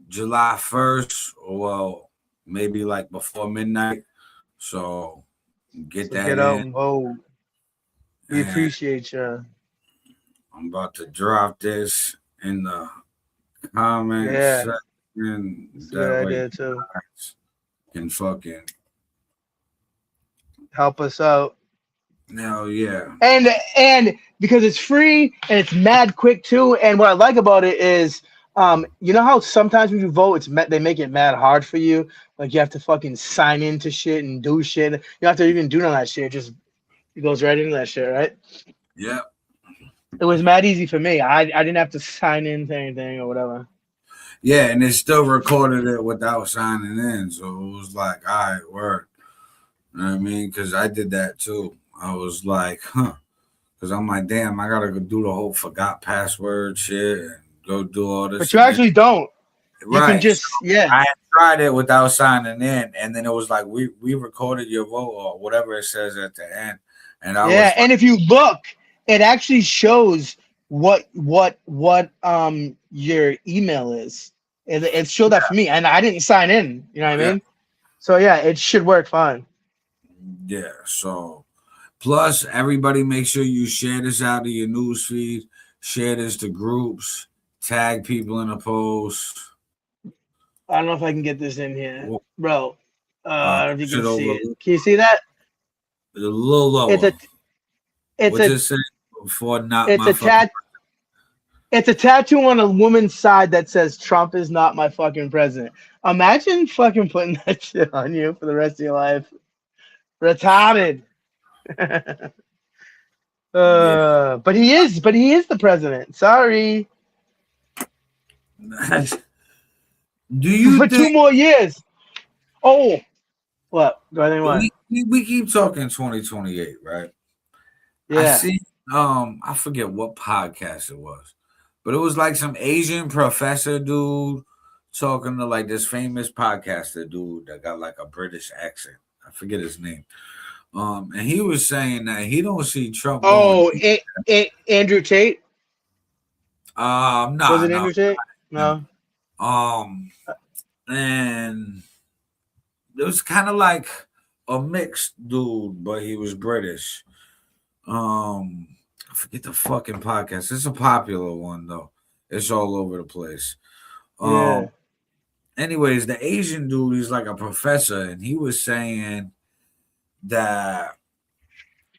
July 1st, well, maybe like before midnight. So get out and vote. We appreciate you. I'm about to drop this in the comments section. That way too. Can fucking help us out. Hell yeah. And because it's free and it's mad quick too. And what I like about it is, you know how sometimes when you vote, they make it mad hard for you. Like you have to fucking sign into shit and do shit. You don't have to even do none of that shit. It goes right into that shit, right? Yeah. It was mad easy for me. I didn't have to sign into anything or whatever. Yeah, and it still recorded it without signing in. So it was like, all right, work. You know what I mean? Because I did that too. I was like, because I'm like, damn, I gotta go do the whole forgot password shit and go do all this. But you actually don't. Right. You can just, I had tried it without signing in, and then it was like, we recorded your vote or whatever it says at the end. And I was like, and if you look, it actually shows what your email is. It showed that for me, and I didn't sign in. You know what I mean? So yeah, it should work fine. Yeah. So plus, everybody, make sure you share this out to your news feed. Share this to groups. Tag people in a post. I don't know if I can get this in here, bro. I don't think you can see it. Can you see that? A little lower. It's a tattoo on a woman's side that says Trump is not my fucking president. Imagine fucking putting that shit on you for the rest of your life. Retarded. But he is the president. Sorry. Do you for 2 more years? Oh, what? Do I think what? We keep talking 2028, right? Yeah. I see. I forget what podcast it was, but it was like some Asian professor dude talking to like this famous podcaster dude that got like a British accent. I forget his name. And he was saying that he don't see Trump. Andrew Tate. No. Was it Andrew Tate? No. And it was kind of like a mixed dude, but he was British. I forget the fucking podcast. It's a popular one though. It's all over the place. Anyways, the Asian dude, he's like a professor, and he was saying that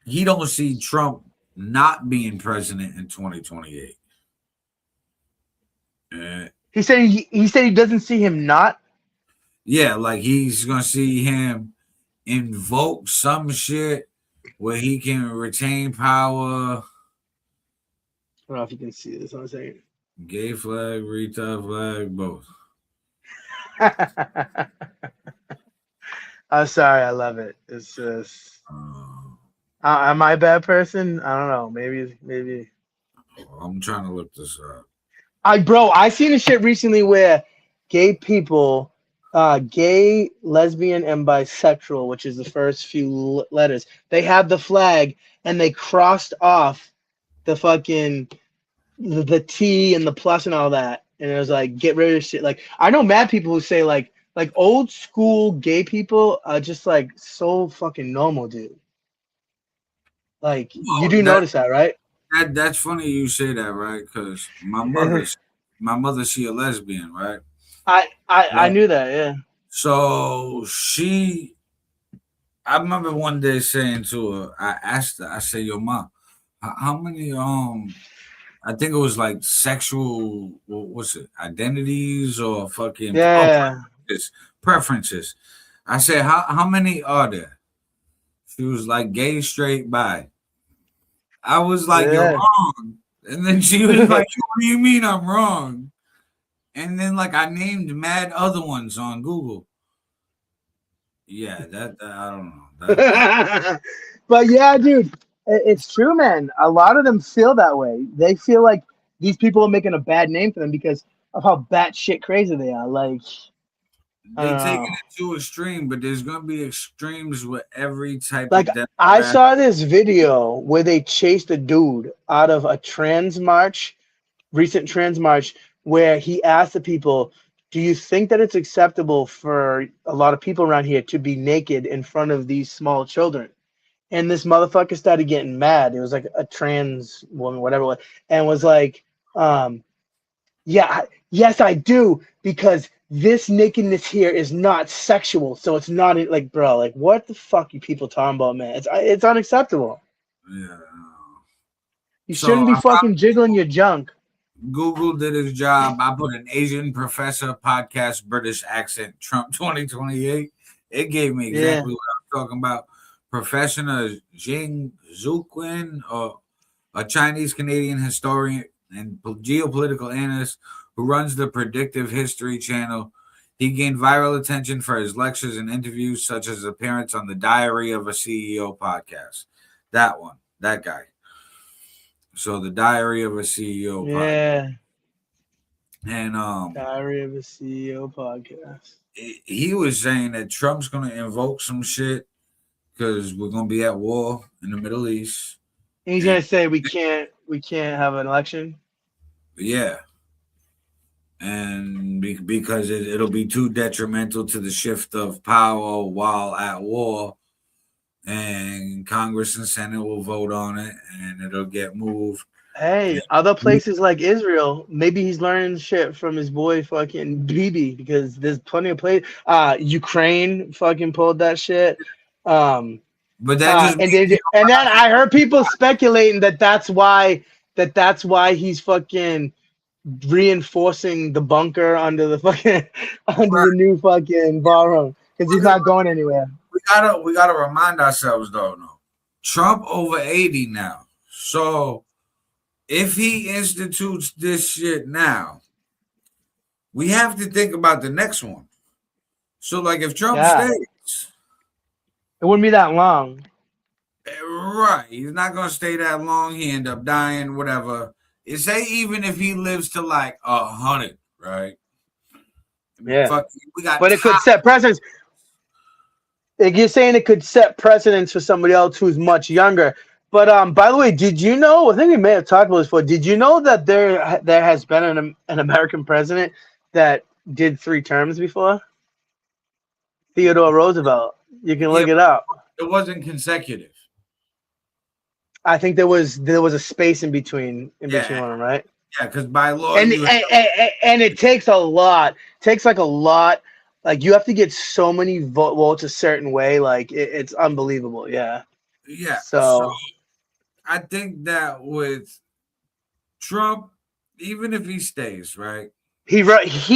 he don't see Trump not being president in 2028. He said he doesn't see him not. Yeah, like he's gonna see him invoke some shit where he can retain power. I don't know if you can see this. I'm saying. Gay flag, retard flag, both. I'm sorry. I love it. It's just. Am I a bad person? I don't know. Maybe. I'm trying to look this up. I seen a shit recently where gay people, gay, lesbian, and bisexual, which is the first few letters, they have the flag and they crossed off the fucking the T and the plus and all that, and it was like get rid of shit. Like I know mad people who say like old school gay people are just like so fucking normal, dude. Like you do notice that, right? That's funny you say that, right? Because my mother, she a lesbian, right? I knew that, yeah. So I remember one day saying to her, I asked her, I said, "Yo, ma, how many I think it was like sexual, what's it, identities or fucking preferences." I said, "How many are there?" She was like, "Gay, straight, bi." I was like, "You're wrong," and then she was like, "What do you mean I'm wrong?" And then like I named mad other ones on Google. Yeah, that I don't know. But yeah, dude, it's true, man. A lot of them feel that way. They feel like these people are making a bad name for them because of how batshit crazy they are. Like They taking it to extreme, but there's gonna be extremes with every type like of I saw this video where they chased a dude out of a recent trans march, where he asked the people, "Do you think that it's acceptable for a lot of people around here to be naked in front of these small children?" And this motherfucker started getting mad. It was like a trans woman, whatever it was, and was like, yes, I do, because this nakedness here is not sexual, so it's not like, bro, like, what the fuck you people talking about, man? It's unacceptable. Yeah. You shouldn't be fucking jiggling your junk. Google did his job. I put an Asian professor podcast British accent Trump 2028. It gave me exactly what I was talking about. Professor Jing Zuquin, a Chinese Canadian historian and geopolitical analyst who runs the Predictive History channel. He gained viral attention for his lectures and interviews, such as appearance on the Diary of a CEO podcast. That guy. So the Diary of a CEO podcast. And Diary of a CEO podcast. He was saying that Trump's gonna invoke some shit because we're gonna be at war in the Middle East. And he's gonna say we can't have an election. Yeah. And because it'll be too detrimental to the shift of power while at war, and Congress and Senate will vote on it, and it'll get moved. Hey, other places like Israel, maybe he's learning shit from his boy fucking Bibi, because there's plenty of places. Ukraine fucking pulled that shit. But that and then I heard people speculating that's why he's fucking reinforcing the bunker under the fucking the new fucking ballroom, because he's not going anywhere. We gotta remind ourselves though, no, Trump over 80 now. So if he institutes this shit now, we have to think about the next one. So like if Trump stays, it wouldn't be that long. Right. He's not gonna stay that long. He end up dying, whatever. Say even if he lives to like 100, right? Yeah. We got but it could set precedents. Like you're saying, it could set precedents for somebody else who's much younger. But by the way, did you know? I think we may have talked about this before. Did you know that there has been an American president that did 3 terms before? Theodore Roosevelt. You can look it up. It wasn't consecutive. I think there was a space in between between one of them, right? Yeah, because by law, and it takes a lot. It takes like a lot. Like you have to get so many votes a certain way. Like it's unbelievable. Yeah. Yeah. So I think that with Trump, even if he stays, right? He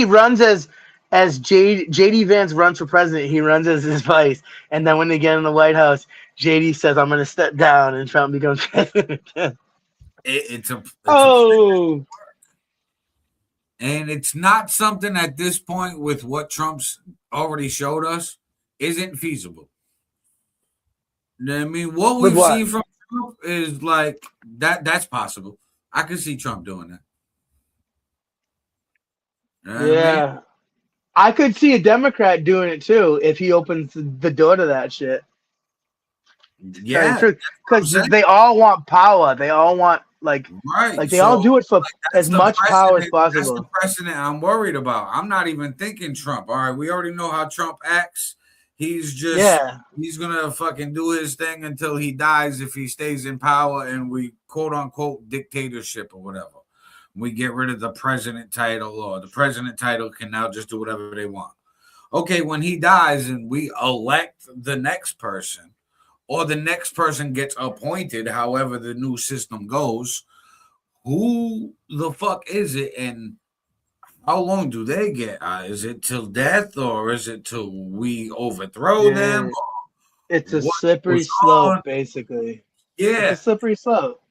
runs as as JD Vance runs for president, he runs as his vice, and then when they get in the White House, JD says, "I'm going to step down," and Trump becomes president. It's a Oh, and it's not something at this point with what Trump's already showed us isn't feasible. You know what I mean? What With we've what? seen from Trump is like that's possible. I can see Trump doing that. You know what I mean? Yeah. I could see a Democrat doing it too if he opens the door to that shit. Yeah, Because they all want power. They all want like right. they all do it for that's as the much power as precedent. That's the possible. precedent I'm worried about. I'm not even thinking Trump. All right, we already know how Trump acts. He's just he's gonna fucking do his thing until he dies if he stays in power and we quote unquote dictatorship or whatever. We get rid of the president title, or the president title can now just do whatever they want. Okay, when he dies and we elect the next person, or the next person gets appointed, however the new system goes, who the fuck is it and how long do they get? Is it till death, or is it till we overthrow them? It's a What slippery goes slope, on? basically. Yeah. It's a slippery slope.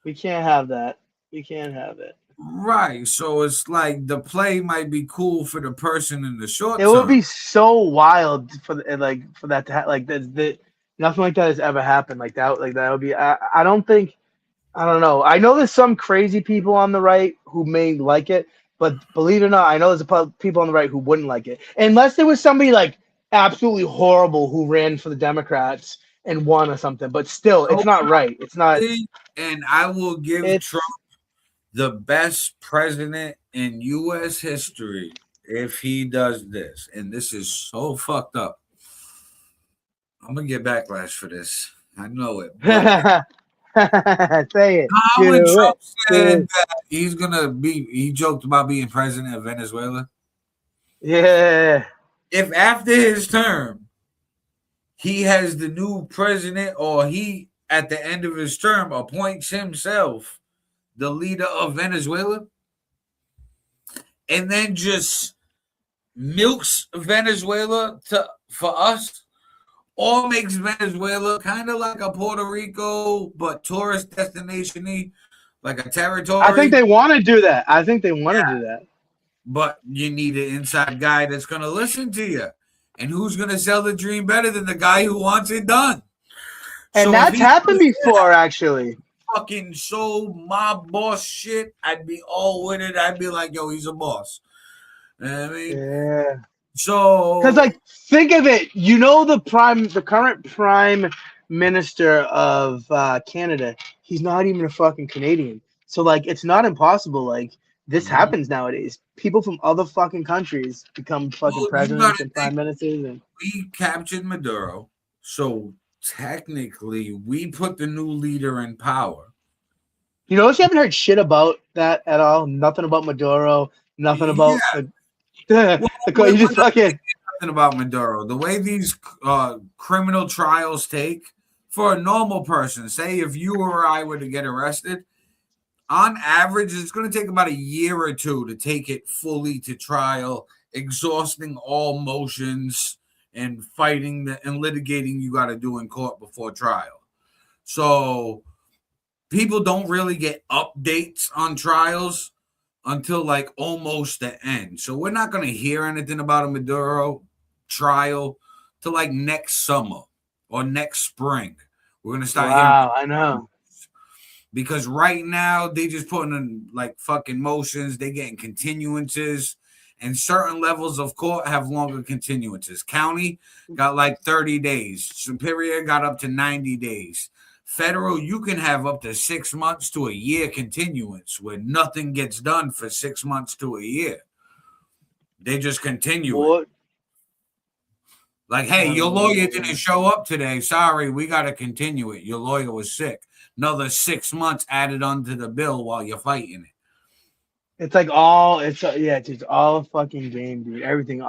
We can't have that. We can't have it. Right. So it's like the play might be cool for the person in the short It term. would be so wild for that to like that nothing like that has ever happened like that would be I don't think I don't know. I know there's some crazy people on the right who may like it, but believe it or not, I know there's people on the right who wouldn't like it unless there was somebody like absolutely horrible who ran for the Democrats and won or something. But still, it's not right. It's not. And I will give Trump the best president in U.S. history if he does this. And this is so fucked up. I'm going to get backlash for this. I know it. Say it. When Trump said that he's going to be, he joked about being president of Venezuela. Yeah. If after his term, he has the new president, or he, at the end of his term, appoints himself the leader of Venezuela, and then just milks Venezuela for us, or makes Venezuela kind of like a Puerto Rico, but tourist destination-y, like a territory. I think they want to do that. I think they want to do that. But you need an inside guy that's going to listen to you. And who's going to sell the dream better than the guy who wants it done? And that's happened before, actually. Fucking so mob boss shit, I'd be all with it. I'd be like, yo, he's a boss. You know what I mean? Yeah. So, because like, think of it. You know, the current prime minister of Canada. He's not even a fucking Canadian. So like, it's not impossible. Like, this happens nowadays. People from other fucking countries become fucking presidents and prime ministers. And we captured Maduro, so technically we put the new leader in power. You notice you haven't heard shit about that at all? Nothing about Maduro, nothing about you just fucking nothing about Maduro. The way these criminal trials take for a normal person, say if you or I were to get arrested, on average, it's going to take about a year or two to take it fully to trial, exhausting all motions and fighting and litigating you got to do in court before trial. So people don't really get updates on trials until like almost the end. So we're not going to hear anything about a Maduro trial till like next summer or next spring. We're going to start hearing. I know. Because right now they just putting in like fucking motions. They getting continuances, and certain levels of court have longer continuances. County got like 30 days. Superior got up to 90 days. Federal, you can have up to 6 months to a year continuance where nothing gets done for 6 months to a year. They just continue it. Like, hey, your lawyer didn't show up today. Sorry, we got to continue it. Your lawyer was sick. Another 6 months added onto the bill while you're fighting it. It's like all it's all a fucking game, dude. Everything,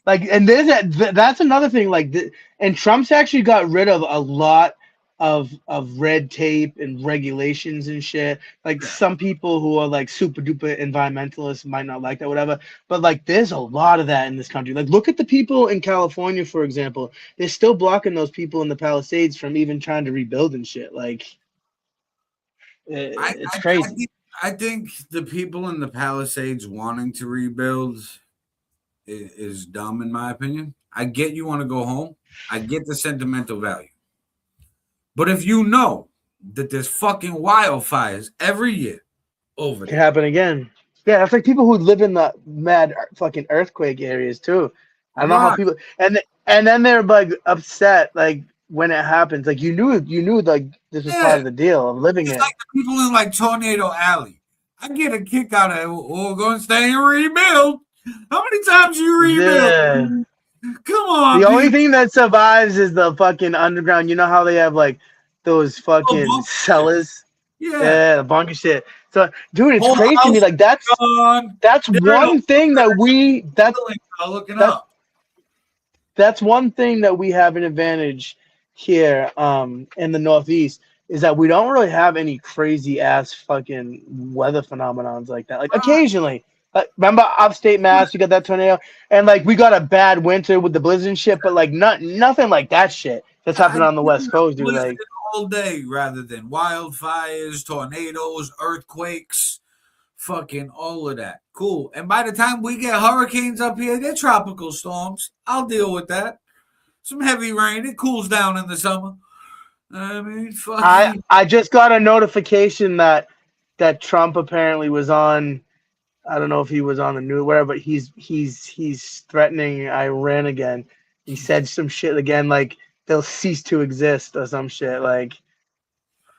like, and that's another thing. Like, and Trump's actually got rid of a lot of red tape and regulations and shit. Like some people who are like super duper environmentalists might not like that, whatever. But like there's a lot of that in this country. Like look at the people in California, for example. They're still blocking those people in the Palisades from even trying to rebuild and shit. Like it's crazy. I think the people in the Palisades wanting to rebuild is dumb, in my opinion. I get you want to go home. I get the sentimental value. But if you know that there's fucking wildfires every year over Can there. happen again. Yeah, that's like people who live in the mad fucking earthquake areas too. I don't know how Right. people and then they're like upset like when it happens. Like you knew like this was part of the deal of living It's it. like the people in like Tornado Alley. I get a kick out of it. We're going to stay and rebuild. How many times you rebuild? Yeah. Come on, The only people. thing that survives is the fucking underground. You know how they have like those fucking bunker cellars? Yeah. The bunker shit. So, dude, it's Whole crazy to me. house Like that's gone. one thing that we looking that- up. that's one thing that we have an advantage here in the Northeast is that we don't really have any crazy ass fucking weather phenomenons like that. Like occasionally, remember upstate Mass, you got that tornado, and like we got a bad winter with the blizzard and shit, but like nothing like that shit that's happening on the West Coast, dude. Like all day rather than wildfires, tornadoes, earthquakes, fucking all of that. Cool. And by the time we get hurricanes up here, they're tropical storms. I'll deal with that. Some heavy rain. It cools down in the summer. I mean, fucking. I just got a notification that Trump apparently was on. I don't know if he was on the news, whatever. But he's threatening Iran again. He said some shit again, like they'll cease to exist or some shit. Like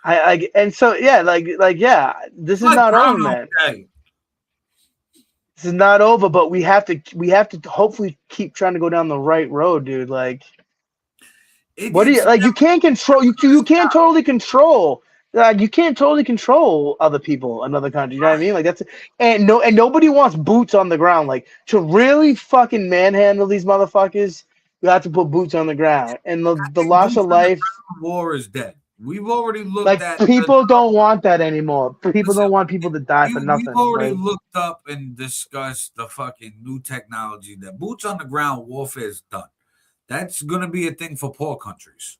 and so yeah, yeah, this is not over, man. This is not over, but we have to hopefully keep trying to go down the right road, dude. Like. What do you like? You can't control. You can't totally control. Like you can't totally control other people, another country. You know what I mean? Like that's and nobody wants boots on the ground. Like to really fucking manhandle these motherfuckers, you have to put boots on the ground. And the loss of life. War is dead. We've already looked like at people don't want that anymore. People don't want people to die for nothing. We've already Like, looked up and discussed the fucking new technology that boots on the ground warfare is done. That's going to be a thing for poor countries.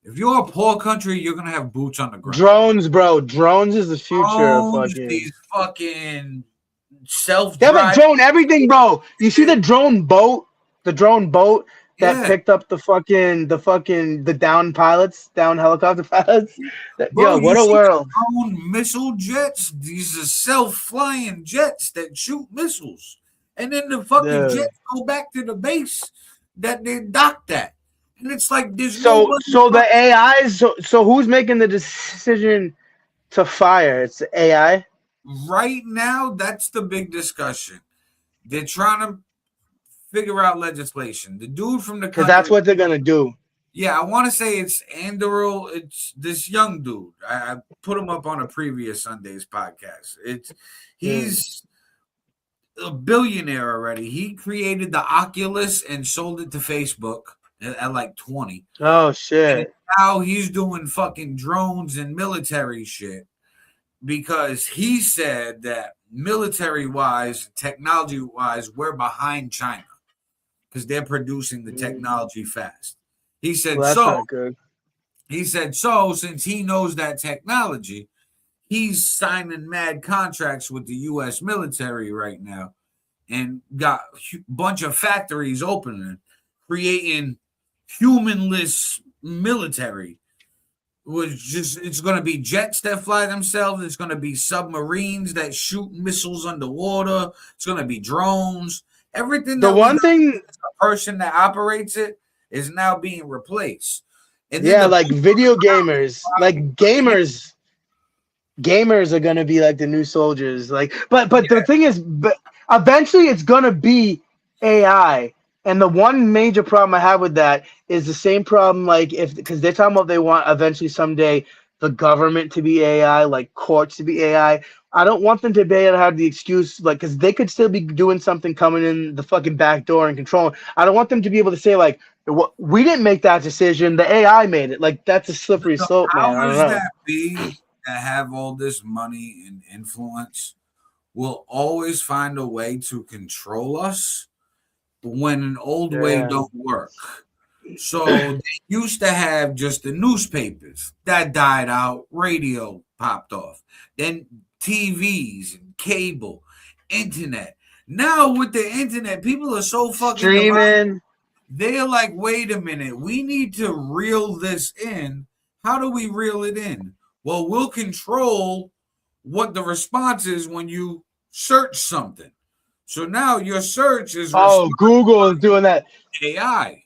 If you're a poor country, you're going to have boots on the ground. drones, bro. Drones is the future of Drones, fucking. these fucking self-driving. Yeah, but drone everything, bro. You see the drone boat? The drone boat that picked up the down helicopter pilots. Bro, Yo, what you a see world. drone missile jets. These are self-flying jets that shoot missiles. And then the fucking Dude. jets go back to the base that they docked at. And it's like there's So no the AIs. So who's making the decision to fire? It's the AI. right now, that's the big discussion. They're trying to figure out legislation. The dude from the Because that's what they're gonna do. Yeah, I want to say it's Andrew. It's this young dude. I put him up on a previous SunDaze podcast. He's a billionaire already. He created the Oculus and sold it to Facebook at like 20. Oh shit. And now he's doing fucking drones and military shit because he said that military-wise, technology-wise, we're behind China because they're producing the technology fast. He said, Well, that's not good. He said, so since he knows that technology, he's signing mad contracts with the U.S. military right now and got a bunch of factories opening, creating humanless military. It's going to be jets that fly themselves. It's going to be submarines that shoot missiles underwater. It's going to be drones. Everything The that one thing, the person that operates it is now being replaced. And then yeah, like video gamers, like gamers are gonna be like the new soldiers. Like, but the thing is, but eventually it's gonna be AI. And the one major problem I have with that is the same problem, like because they're talking about they want eventually someday the government to be AI, like courts to be AI. I don't want them to be able to have the excuse, like, because they could still be doing something coming in the fucking back door and controlling. I don't want them to be able to say, like, We didn't make that decision. The AI made it. Like, that's a slippery The slope, man. I don't powers know. that be that have all this money and influence will always find a way to control us when an old way Yeah. don't work. So they used to have just the newspapers that died out, radio popped off, then TVs and cable, internet. Now with the internet, people are so fucking divided. Streaming. They're like, wait a minute, we need to reel this in. How do we reel it in? Well, we'll control what the response is when you search something. So now your search is Google is doing that. AI.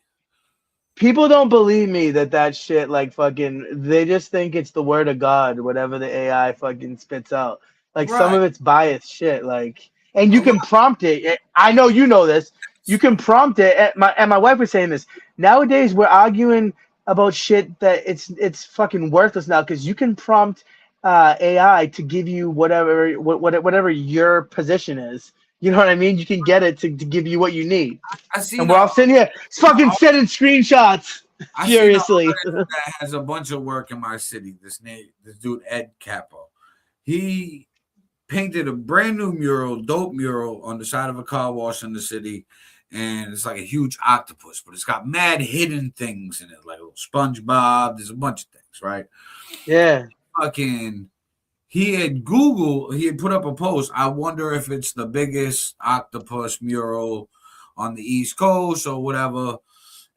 People don't believe me that shit, like, fucking, they just think it's the word of God, whatever the AI fucking spits out. Like, some of it's biased shit, like, and you can prompt it. I know you know this. You can prompt it. And my wife was saying this. Nowadays, we're arguing about shit that it's fucking worthless now, because you can prompt AI to give you whatever your position is. You know what I mean? You can get it to give you what you need. And we're all sitting here fucking sending screenshots furiously. That has a bunch of work in my city. This dude Ed Capo. He painted a brand new dope mural on the side of a car wash in the city, and it's like a huge octopus, but it's got mad hidden things in it, like a little SpongeBob. There's a bunch of things, right? Yeah. He had put up a post. I wonder if it's the biggest octopus mural on the East Coast or whatever.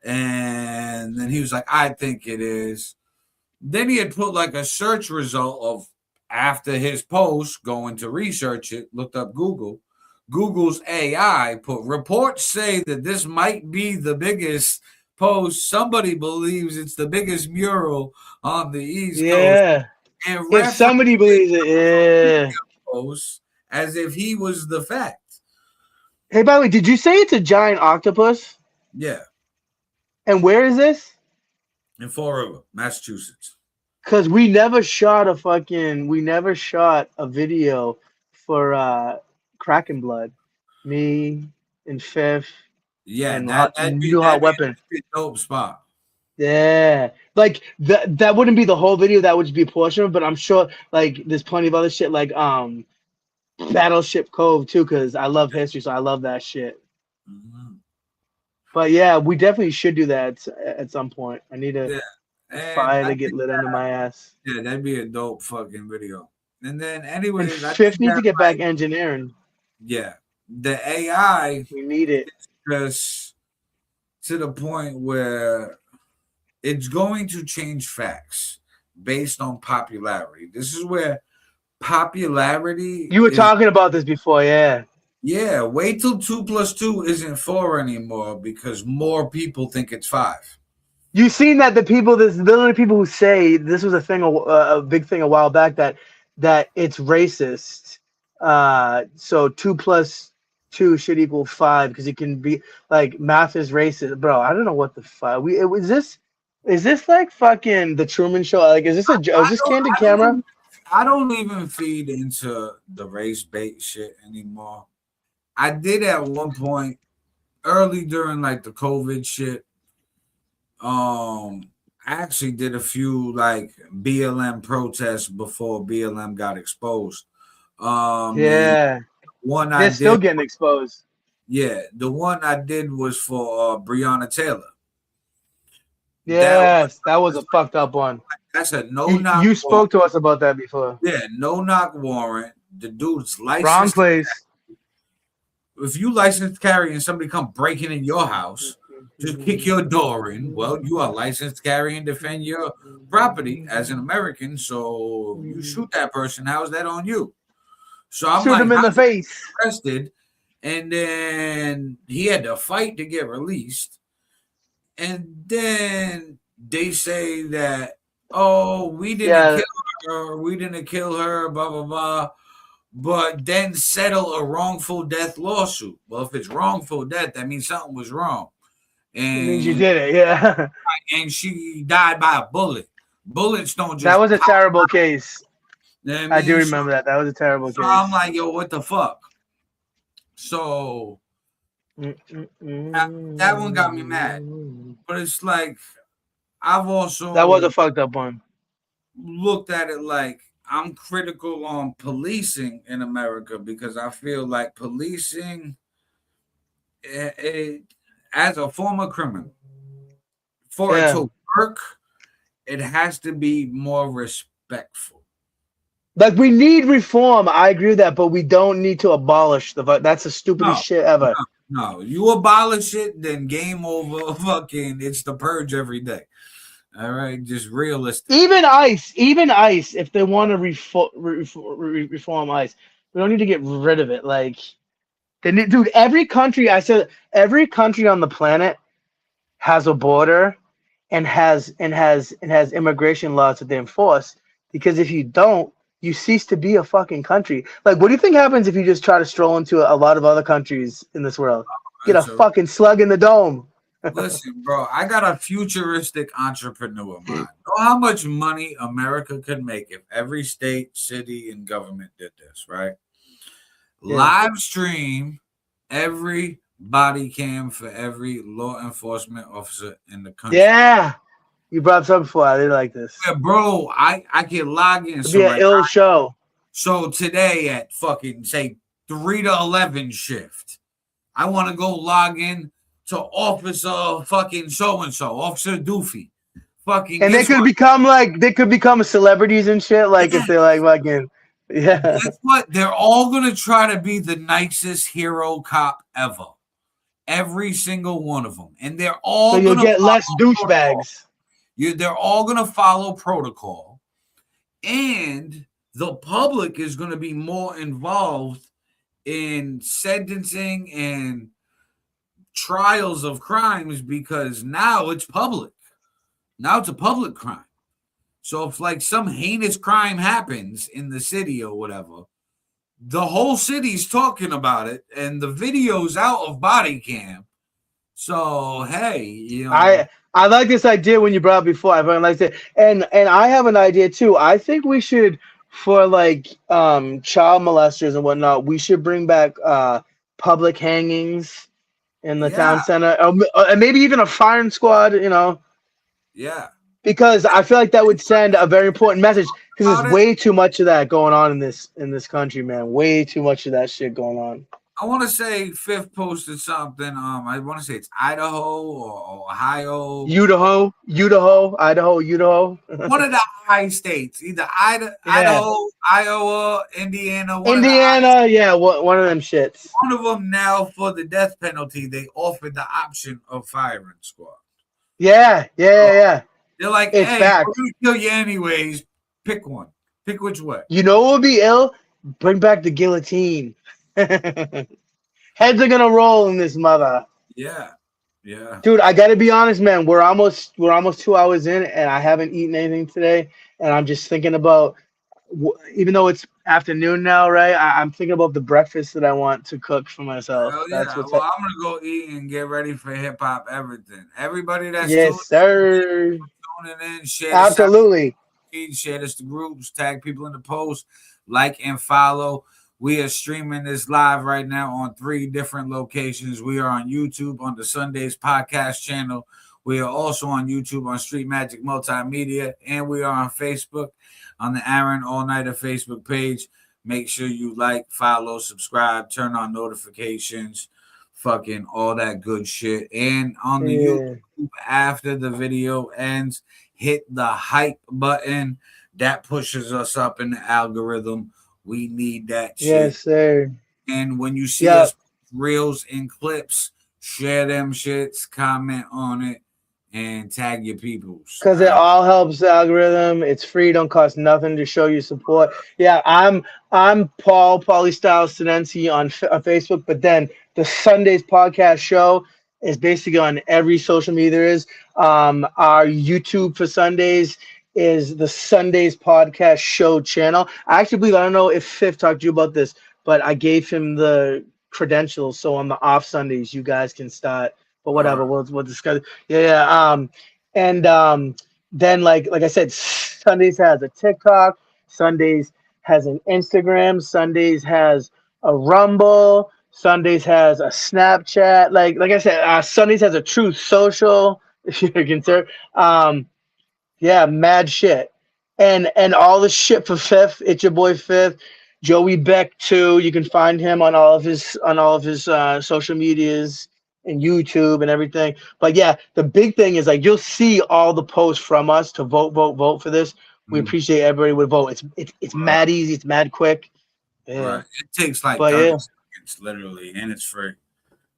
And then he was like, I think it is. Then he had put like a search result of after his post, going to research it, looked up Google. Google's AI put reports say that this might be the biggest post. Somebody believes it's the biggest mural on the East Coast. And if somebody believes it, as if he was the fact. Hey, by the way, did you say it's a giant octopus? Yeah. And where is this? In Fall River, Massachusetts. Because we never shot a video for Kraken Blood. Me and Fifth. Yeah, and that'd be Hot Weapon. A dope spot. Yeah, like that wouldn't be the whole video. That would just be a portion of it. But I'm sure like there's plenty of other shit like Battleship Cove too, because I love history, so I love that shit. Mm-hmm. But yeah, we definitely should do that at some point. I need a fire to get lit under my ass. Yeah, that'd be a dope fucking video. And then anyways, and Fifth needs to get back engineering. Yeah, the AI, we need it just to the point where it's going to change facts based on popularity. This is where popularity. You were talking about this before, yeah. Yeah, wait till 2 + 2 isn't 4 anymore because more people think it's 5. You've seen that there's literally people who say this was a big thing a while back that it's racist. So 2 + 2 should equal 5 because it can be like math is racist, bro. I don't know what the fuck. Is this like fucking the Truman Show? Like, is this candid camera? I don't even feed into the race bait shit anymore. I did at one point early during like the COVID shit. I actually did a few like BLM protests before BLM got exposed. They're still getting exposed. Yeah, the one I did was for Breonna Taylor. Yes, that was a fucked up one. That's a no-knock. You spoke to us about that before. Yeah, no-knock warrant. The dude's licensed. Wrong place. If you licensed carry and somebody come breaking in your house, just kick your door in. Well, you are licensed to carry and defend your property as an American. So you shoot that person. How's that on you? So I'm shoot him in the face. Arrested, and then he had to fight to get released. And then they say that, oh, we didn't kill her, blah, blah, blah. But then settle a wrongful death lawsuit. Well, if it's wrongful death, that means something was wrong. And it means you did it, yeah. And she died by a bullet. Bullets don't just. That was a terrible case. You know what I do remember that. That was a terrible case. I'm like, yo, what the fuck? So That one got me mad. But it's like I've also That was a fucked up one. looked at it like I'm critical on policing in America because I feel like policing, as a former criminal, for it Yeah. to work, it has to be more respectful. Like we need reform. I agree with that, but we don't need to abolish the. That's the stupidest No, shit ever. no. You abolish it, then game over. Fucking, it's the purge every day. All right, just realistic. Even ICE, if they want to reform ICE, we don't need to get rid of it. Like, dude, every country, I said, every country on the planet has a border and has immigration laws that they enforce. Because if you don't, you cease to be a fucking country. Like, what do you think happens if you just try to stroll into a lot of other countries in this world? Get a fucking slug in the dome. Listen, bro, I got a futuristic entrepreneur mind. Know how much money America could make if every state, city, and government did this, right? Yeah. Live stream every body cam for every law enforcement officer in the country. Yeah. You brought something before. I didn't like this. Yeah, bro, I can log in. It'd be an ill show. So today at fucking say 3 to 11 shift, I want to go log in to Officer fucking so and so, Officer Doofy. Fucking, And they could become celebrities and shit. Like if they're like fucking, yeah. Guess what? They're all gonna try to be the nicest hero cop ever. Every single one of them, and they're all. So you'll get less douchebags. They're all gonna follow protocol, and the public is gonna be more involved in sentencing and trials of crimes because now it's public. Now it's a public crime. So if like some heinous crime happens in the city or whatever, the whole city's talking about it and the video's out of body cam. So hey, you know, I like this idea when you brought it before. I very liked it. And I have an idea too. I think we should, for like child molesters and whatnot, we should bring back public hangings in the town center, and maybe even a firing squad, you know. Yeah. Because I feel like that would send a very important message. Because there's way too much of that going on in this country, man. Way too much of that shit going on. I want to say Fifth posted something. I want to say it's Idaho or Ohio. Idaho. One of the high states, either Idaho, Iowa, Indiana. One of them shits. One of them now for the death penalty, they offered the option of firing squad. Yeah. They're like, it's hey, fact. we're gonna kill you anyways. Pick one. Pick which way. You know what would be ill? Bring back the guillotine. Heads are gonna roll in this mother. Yeah. Dude, I gotta be honest, man. We're almost 2 hours in, and I haven't eaten anything today. And I'm just thinking about, even though it's afternoon now, right? I'm thinking about the breakfast that I want to cook for myself. Hell That's yeah. what's Well, I'm gonna go eat and get ready for hip hop everything. Everybody that's tuning in, share absolutely. Share this to groups, tag people in the post, like and follow. We are streaming this live right now on 3 different locations. We are on YouTube on the SunDaze podcast channel. We are also on YouTube on Street Magic Multimedia, and we are on Facebook on the Aaron All Nighter Facebook page. Make sure you like, follow, subscribe, turn on notifications, fucking all that good shit. And on the YouTube, after the video ends, hit the hype button. That pushes us up in the algorithm. We need that shit. Yes, sir. And when you see us reels and clips, share them shits, comment on it, and tag your peoples. Because it all helps the algorithm. It's free, don't cost nothing to show your support. Yeah, I'm Paulie Styles Tenency on Facebook, but then the SunDaze podcast show is basically on every social media there is. Our YouTube for SunDaze is the SunDaze podcast show channel. I actually believe, I don't know if Fifth talked to you about this, but I gave him the credentials, so on the off Sundays you guys can start. But whatever, we'll discuss it. Then like I said, SunDaze has a TikTok, SunDaze has an Instagram, SunDaze has a Rumble, SunDaze has a Snapchat. Like I said, SunDaze has a Truth Social. If you're concerned, yeah, mad shit, and all the shit for Fifth. It's your boy Fifth, Joey Beck too. You can find him on all of his social medias and YouTube and everything. But yeah, the big thing is like you'll see all the posts from us to vote for this. We appreciate everybody would vote. It's mad easy. It's mad quick. Yeah. Right. It takes like But 30 yeah. seconds, literally, and it's free.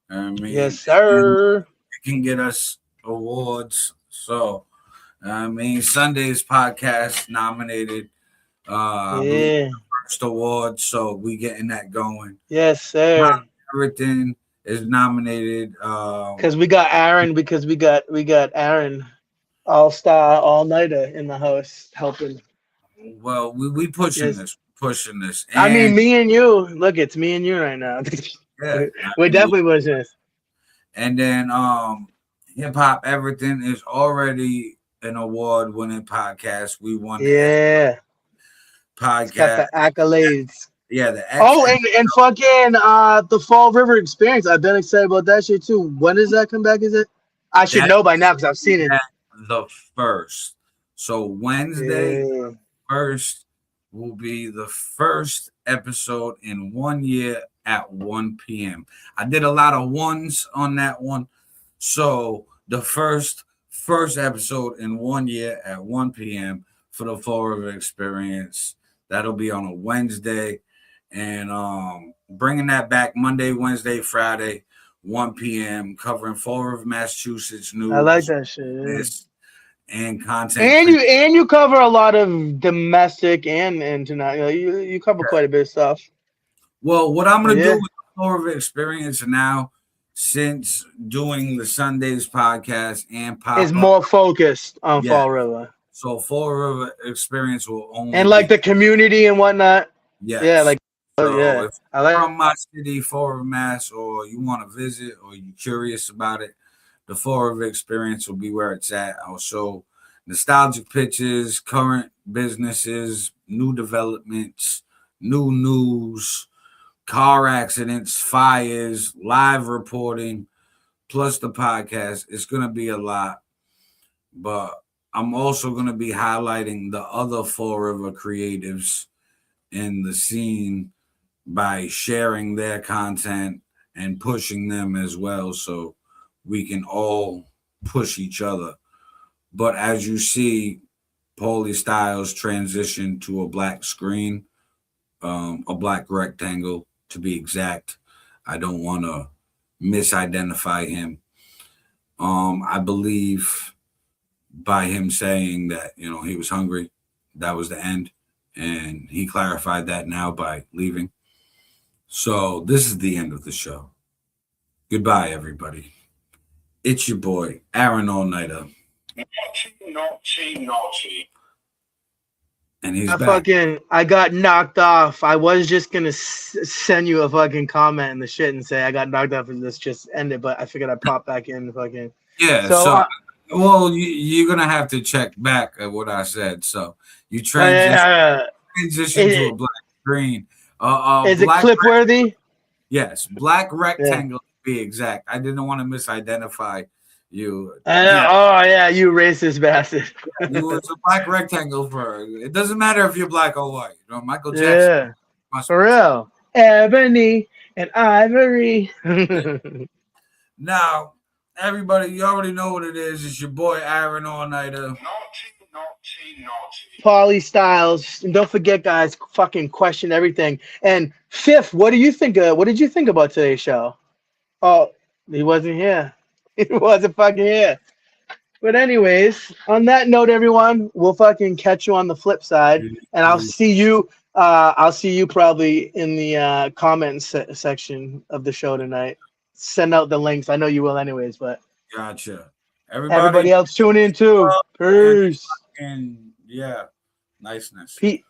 I mean, Yes, sir. It can get us awards. So, I mean, SunDaze podcast nominated. I believe the first award, so we getting that going. Yes, sir. Everything is nominated. Because we got Aaron. Because we got Aaron, all-star, all-nighter in the house helping. Well, we pushing this. And, I mean, me and you. Look, it's me and you right now. Yeah, we're definitely pushing this. And then Hip Hop Everything is already an award-winning podcast. We won the podcast. It's got the accolades. Yeah, the and fucking the Fall River Experience. I've been excited about that shit too. When does that come back? Is it? I should know by now because I've seen it. The first. So Wednesday, 1st will be the first episode in 1 year at 1 p.m. I did a lot of ones on that one. So the first episode in 1 year at 1 p.m. for the Fall River Experience. That'll be on a Wednesday. And bringing that back Monday, Wednesday, Friday, 1 p.m. covering Fall River, Massachusetts news. I like that shit. And content. And you cover a lot of domestic and international. You cover quite a bit of stuff. Well, what I'm gonna do with the Fall River Experience now, since doing the SunDaze podcast and pop is more focused on Fall River. So Fall River Experience will only and like the community and whatnot. Yes. Yeah, like if you're from my city, Fall River, Mass, or you want to visit or you're curious about it, the Fall River Experience will be where it's at. I'll show nostalgic pictures, current businesses, new developments, new news, car accidents, fires, live reporting, plus the podcast. It's going to be a lot. But I'm also going to be highlighting the other Fall River creatives in the scene by sharing their content and pushing them as well, so we can all push each other. But as you see, Paulie Styles transition to a black screen, a black rectangle to be exact. I don't want to misidentify him. I believe by him saying that, he was hungry, that was the end. And he clarified that now by leaving. So this is the end of the show. Goodbye, everybody. It's your boy, Aaron All-Nighter. Naughty. And he's back. I got knocked off. I was just going to send you a fucking comment in the shit and say I got knocked off and this just ended, but I figured I'd pop back in fucking. Yeah, so well, you're going to have to check back at what I said. So you transition to a black screen. Is it clip worthy? Yes, black rectangle to be exact. I didn't want to misidentify you. Oh yeah, you racist bastard. It was a black rectangle it doesn't matter if you're black or white. Michael Jackson. Yeah, for real. Ebony and ivory. Now, everybody, you already know what it is. It's your boy Aaron All-Nighter. Paulie Styles. And don't forget, guys, fucking question everything. And Fifth, what did you think about today's show? Oh, he wasn't here. He wasn't fucking here. But anyways, on that note, everyone, we'll fucking catch you on the flip side. And I'll see you probably in the comments section of the show tonight. Send out the links. I know you will anyways, but gotcha. Everybody else tune in too. Peace. And yeah, niceness. Pete.